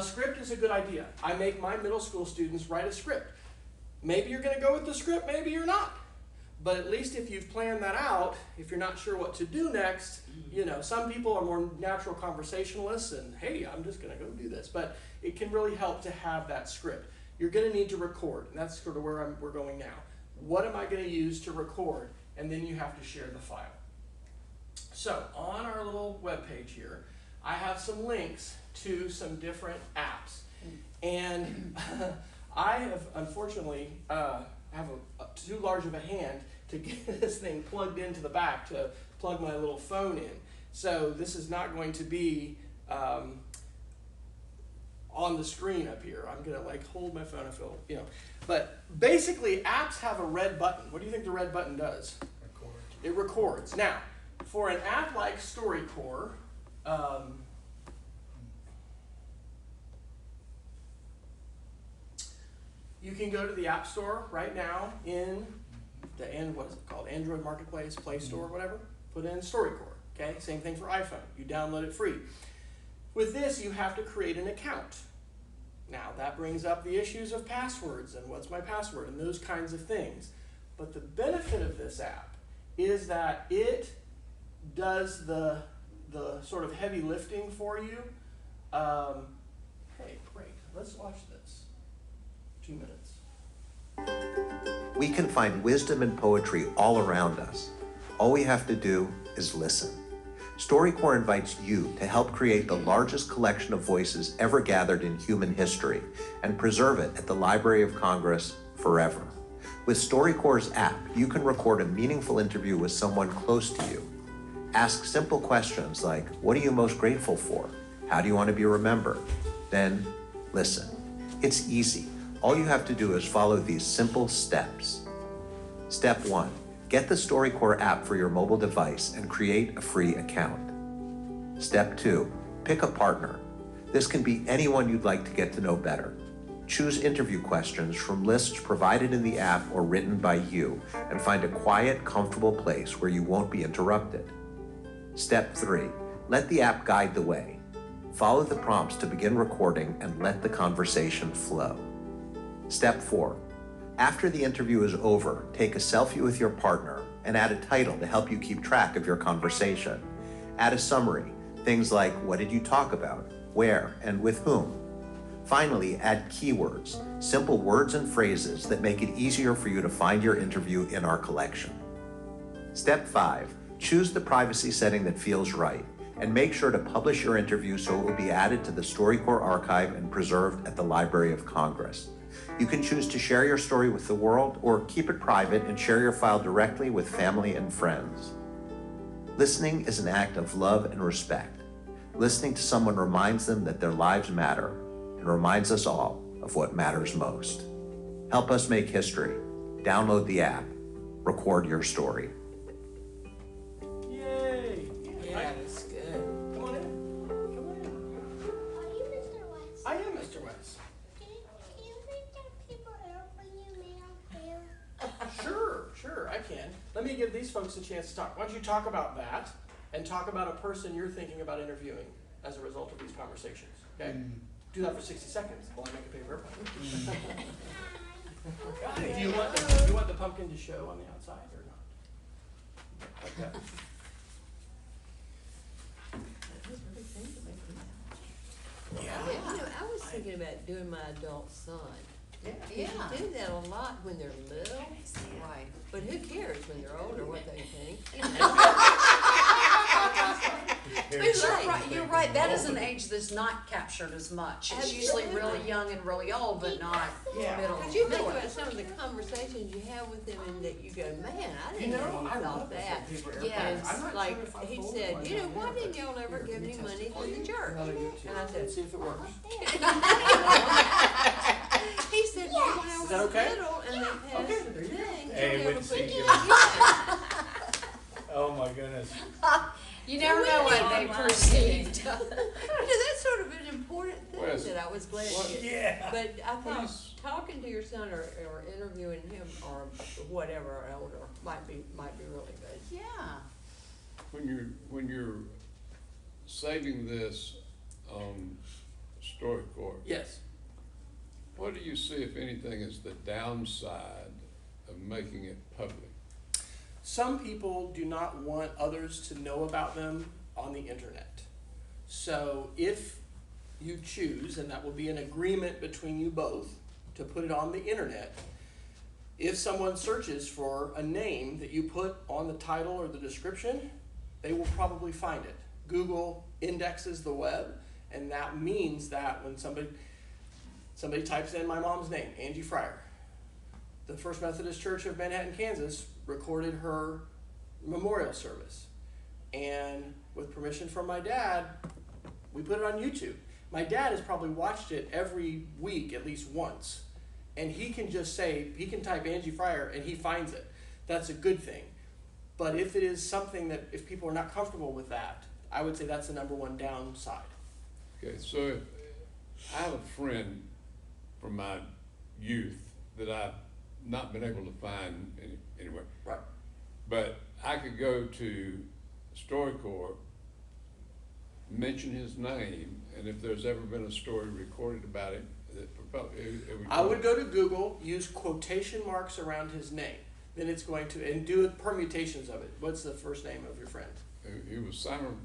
script is a good idea. I make my middle school students write a script. Maybe you're going to go with the script, maybe you're not. But at least if you've planned that out, if you're not sure what to do next, some people are more natural conversationalists and, hey, I'm just going to go do this. But it can really help to have that script. You're going to need to record, and that's sort of where we're going now. What am I going to use to record? And then you have to share the file. So on our little webpage here, I have some links to some different apps. And I have, unfortunately, have too large of a hand to get this thing plugged into the back to plug my little phone in. So this is not going to be on the screen up here. I'm going to hold my phone and feel, But basically, apps have a red button. What do you think the red button does? Record. It records. Now, for an app like StoryCorps, you can go to the App Store right now in the what is it called? Android Marketplace, Play Store, whatever. Put in StoryCorps. Okay, same thing for iPhone. You download it free. With this, you have to create an account. Now that brings up the issues of passwords and what's my password and those kinds of things. But the benefit of this app is that it does the sort of heavy lifting for you. Hey, great. Let's watch this. 2 minutes. We can find wisdom and poetry all around us. All we have to do is listen. StoryCorps invites you to help create the largest collection of voices ever gathered in human history and preserve it at the Library of Congress forever. With StoryCorps' app, you can record a meaningful interview with someone close to you. Ask simple questions like, what are you most grateful for? How do you want to be remembered? Then listen. It's easy. All you have to do is follow these simple steps. Step 1. Get the StoryCorps app for your mobile device and create a free account. Step 2. Pick a partner. This can be anyone you'd like to get to know better. Choose interview questions from lists provided in the app or written by you, and find a quiet, comfortable place where you won't be interrupted. Step 3. Let the app guide the way. Follow the prompts to begin recording and let the conversation flow. Step 4. After the interview is over, take a selfie with your partner and add a title to help you keep track of your conversation. Add a summary, things like what did you talk about, where, and with whom. Finally, add keywords, simple words and phrases that make it easier for you to find your interview in our collection. Step 5. Choose the privacy setting that feels right, and make sure to publish your interview so it will be added to the StoryCorps archive and preserved at the Library of Congress. You can choose to share your story with the world or keep it private and share your file directly with family and friends. Listening is an act of love and respect. Listening to someone reminds them that their lives matter and reminds us all of what matters most. Help us make history. Download the app. Record your story. Yay! Yeah, that's good. Come on in. Come on in. Are you Mr. West? I am Mr. West. Can you read that paper airplane you made out there? Sure, I can. Let me give these folks a chance to talk. Why don't you talk about that and talk about a person you're thinking about interviewing as a result of these conversations, okay? Do that for 60 seconds while I make a paper airplane. Do you want the pumpkin to show on the outside or not? Like that. Yeah, you know, I was thinking about doing my adult son. Yeah. You do that a lot when they're little. Right. But who cares when they're older what they think? You're right, that is an age that's not captured as much. It's usually really young and really old, but not middle. Because you think about some of the conversations you have with them and that you go, man, I didn't know you thought that. Yes, like he said, you know, why didn't y'all ever give any money to the church? And I said, See if it works. he said, well, when I Is was that okay? little and they passed the thing, Hey, you wait never to see put you. Oh my goodness. You never know what they perceived. You know, that's sort of an important thing Wes, that I was glad to get. Yeah. But I thought talking to your son or interviewing him or whatever elder might be really good. Yeah. When you're saving this StoryCorps, Yes. what do you see, if anything, is the downside of making it public? Some people do not want others to know about them on the internet. So if you choose, and that will be an agreement between you both, to put it on the internet, if someone searches for a name that you put on the title or the description, they will probably find it. Google indexes the web, and that means that when somebody types in my mom's name, Angie Fryer, the First Methodist Church of Manhattan, Kansas, recorded her memorial service. And with permission from my dad, we put it on YouTube. My dad has probably watched it every week at least once. And he can just say, he can type Angie Fryer and he finds it. That's a good thing. But if it is something that, if people are not comfortable with that, I would say that's the number one downside. Okay, so I have a friend from my youth that I've not been able to find anywhere. Right. But I could go to StoryCorps, mention his name, and if there's ever been a story recorded about him, it would I would go to Google, use quotation marks around his name. Then it's going to, and do permutations of it. What's the first name of your friend? He was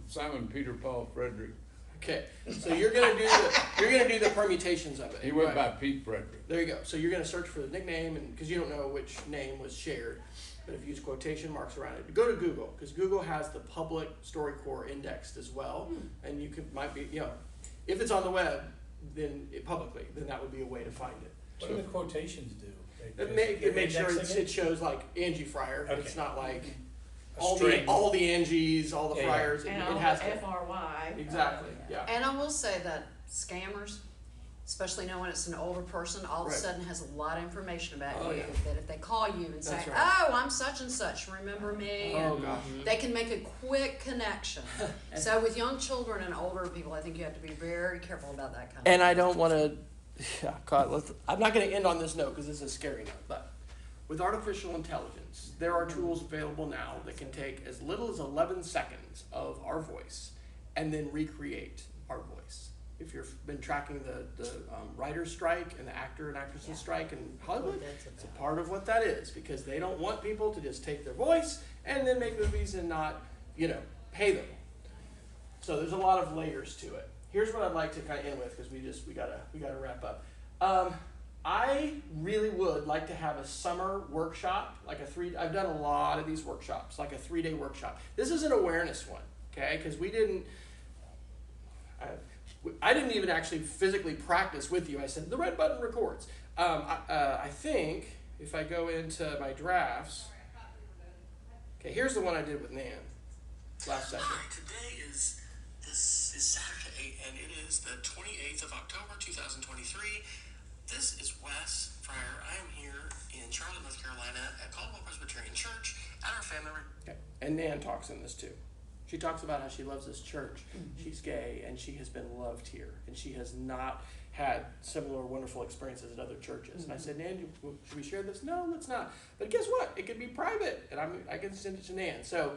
Simon Peter Paul Frederick. Okay, so you're gonna do the permutations of it. He went Right. by Pete Frederick. There you go. So you're gonna search for the nickname, and because you don't know which name was shared, but if you use quotation marks around it, go to Google because Google has the public StoryCorps indexed as well, and you might be, you know, if it's on the web, then publicly, then that would be a way to find it. What do the quotations do? It makes sure indexing it shows like Angie Fryer. Okay. It's not like A all string. the Angies, all the Yeah, yeah. Fryers. And It all has the to. FRY. Exactly. Yeah. And I will say that scammers, especially knowing it's an older person, all of a Right. sudden has a lot of information about Oh, you. yeah. That if they call you and say, That's right. "Oh, I'm such and such, remember me?" Oh and gosh. they can make a quick connection. So with young children and older people, I think you have to be very careful about that kind of And I don't want to. Yeah, God, I'm not going to end on this note because this is a scary note. But with artificial intelligence, there are tools available now that can take as little as 11 seconds of our voice and then recreate our voice. If you've been tracking the writer's strike and the actor and actresses strike in Hollywood, it's a part of what that is because they don't want people to just take their voice and then make movies and not, pay them. So there's a lot of layers to it. Here's what I'd like to kind of end with because we gotta wrap up. I really would like to have a summer workshop, I've done a lot of these workshops, like a 3-day workshop. This is an awareness one, okay? Because I didn't even actually physically practice with you. I said, the red button records. I think if I go into my drafts, okay, here's the one I did with Nan. last session. Hi, today is Saturday, and it is the 28th of October, 2023. This is Wes Fryer. I am here in Charlotte, North Carolina, at Caldwell Presbyterian Church at our family. Okay. And Nan talks in this too. She talks about how she loves this church. She's gay, and she has been loved here, and she has not had similar wonderful experiences at other churches. And I said, Nan, should we share this? No, let's not. But guess what? It could be private, and I can send it to Nan. So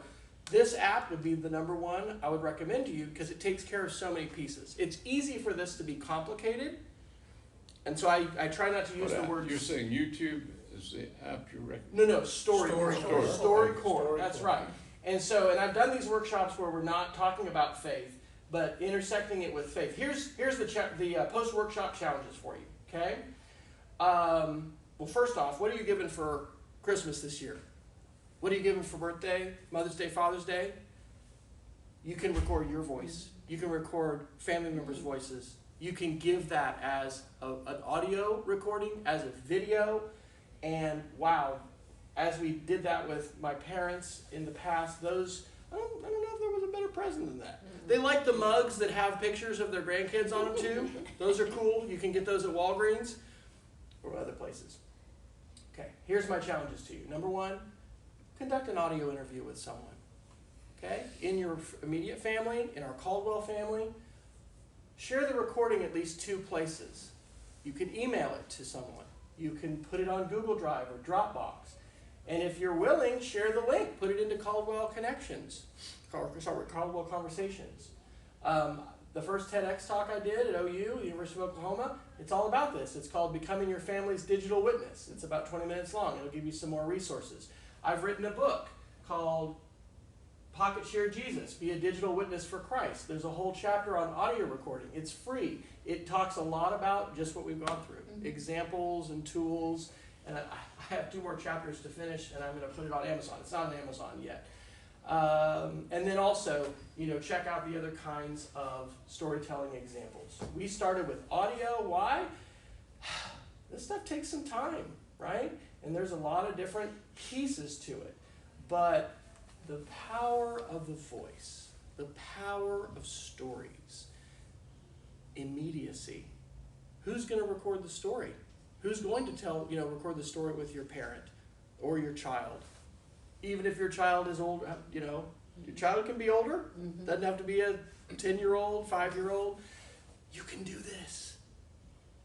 this app would be the number one I would recommend to you because it takes care of so many pieces. It's easy for this to be complicated, and so I try not to use the word. You're saying YouTube is the app you recommend? No, StoryCorps. That's right. And so, and I've done these workshops where we're not talking about faith, but intersecting it with faith. Here's the post-workshop challenges for you, okay? Well, first off, what are you giving for Christmas this year? What are you giving for birthday, Mother's Day, Father's Day? You can record your voice. You can record family members' voices. You can give that as an audio recording, as a video, and wow, as we did that with my parents in the past, those, I don't know if there was a better present than that. They like the mugs that have pictures of their grandkids on them too. Those are cool. You can get those at Walgreens or other places. Okay, here's my challenges to you. Number one, conduct an audio interview with someone. Okay, in your immediate family, in our Caldwell family, share the recording at least 2 places. You can email it to someone. You can put it on Google Drive or Dropbox. And if you're willing, share the link. Put it into Caldwell Connections. Caldwell Conversations. The first TEDx talk I did at OU, University of Oklahoma, it's all about this. It's called Becoming Your Family's Digital Witness. It's about 20 minutes long. It'll give you some more resources. I've written a book called Pocket Share Jesus, Be a Digital Witness for Christ. There's a whole chapter on audio recording. It's free. It talks a lot about just what we've gone through. Examples and tools. And I have 2 more chapters to finish, and I'm going to put it on Amazon. It's not on Amazon yet. And then also, check out the other kinds of storytelling examples. We started with audio. Why? This stuff takes some time, right? And there's a lot of different pieces to it. But the power of the voice, the power of stories, immediacy. Who's going to record the story? Who's going to record the story with your parent or your child? Even if your child is old, your child can be older. Doesn't have to be a 10-year-old, 5-year-old. You can do this.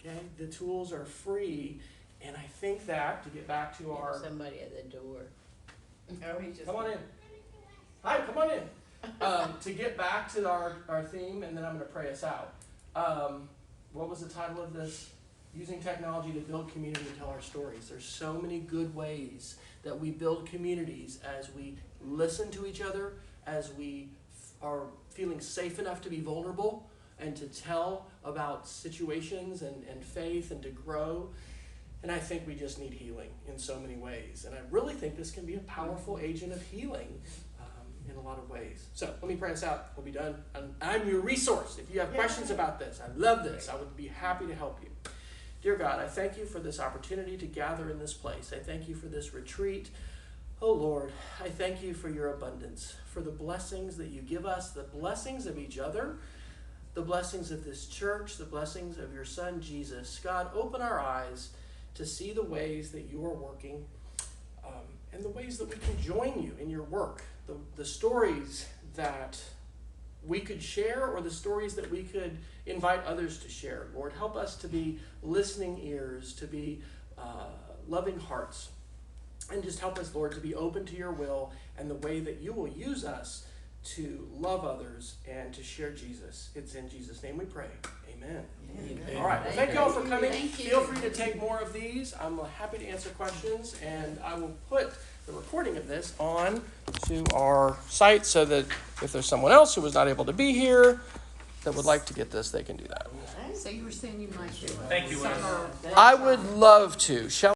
Okay? The tools are free. And I think that, to get back to our... Somebody at the door. Oh, he just... Come on in. Hi, come on in. To get back to our theme, and then I'm going to pray us out. What was the title of this? Using technology to build community and tell our stories. There's so many good ways that we build communities as we listen to each other, as we are feeling safe enough to be vulnerable and to tell about situations and faith and to grow. And I think we just need healing in so many ways. And I really think this can be a powerful agent of healing in a lot of ways. So let me pray us out. We'll be done. I'm your resource. If you have questions about this, I love this. I would be happy to help you. Dear God, I thank you for this opportunity to gather in this place. I thank you for this retreat. Oh Lord, I thank you for your abundance, for the blessings that you give us, the blessings of each other, the blessings of this church, the blessings of your Son, Jesus. God, open our eyes to see the ways that you are working and the ways that we can join you in your work, the stories that we could share or the stories that we could invite others to share. Lord, help us to be listening ears, to be loving hearts, and just help us, Lord, to be open to your will and the way that you will use us to love others and to share Jesus. It's in Jesus' name we pray. Amen. Amen. All right. Well, thank you all for coming. Feel free to take more of these. I'm happy to answer questions, and I will put the recording of this on to our site so that if there's someone else who was not able to be here that would like to get this, they can do that. So you were saying you might do it. Thank you, Wes. I would love to. Shall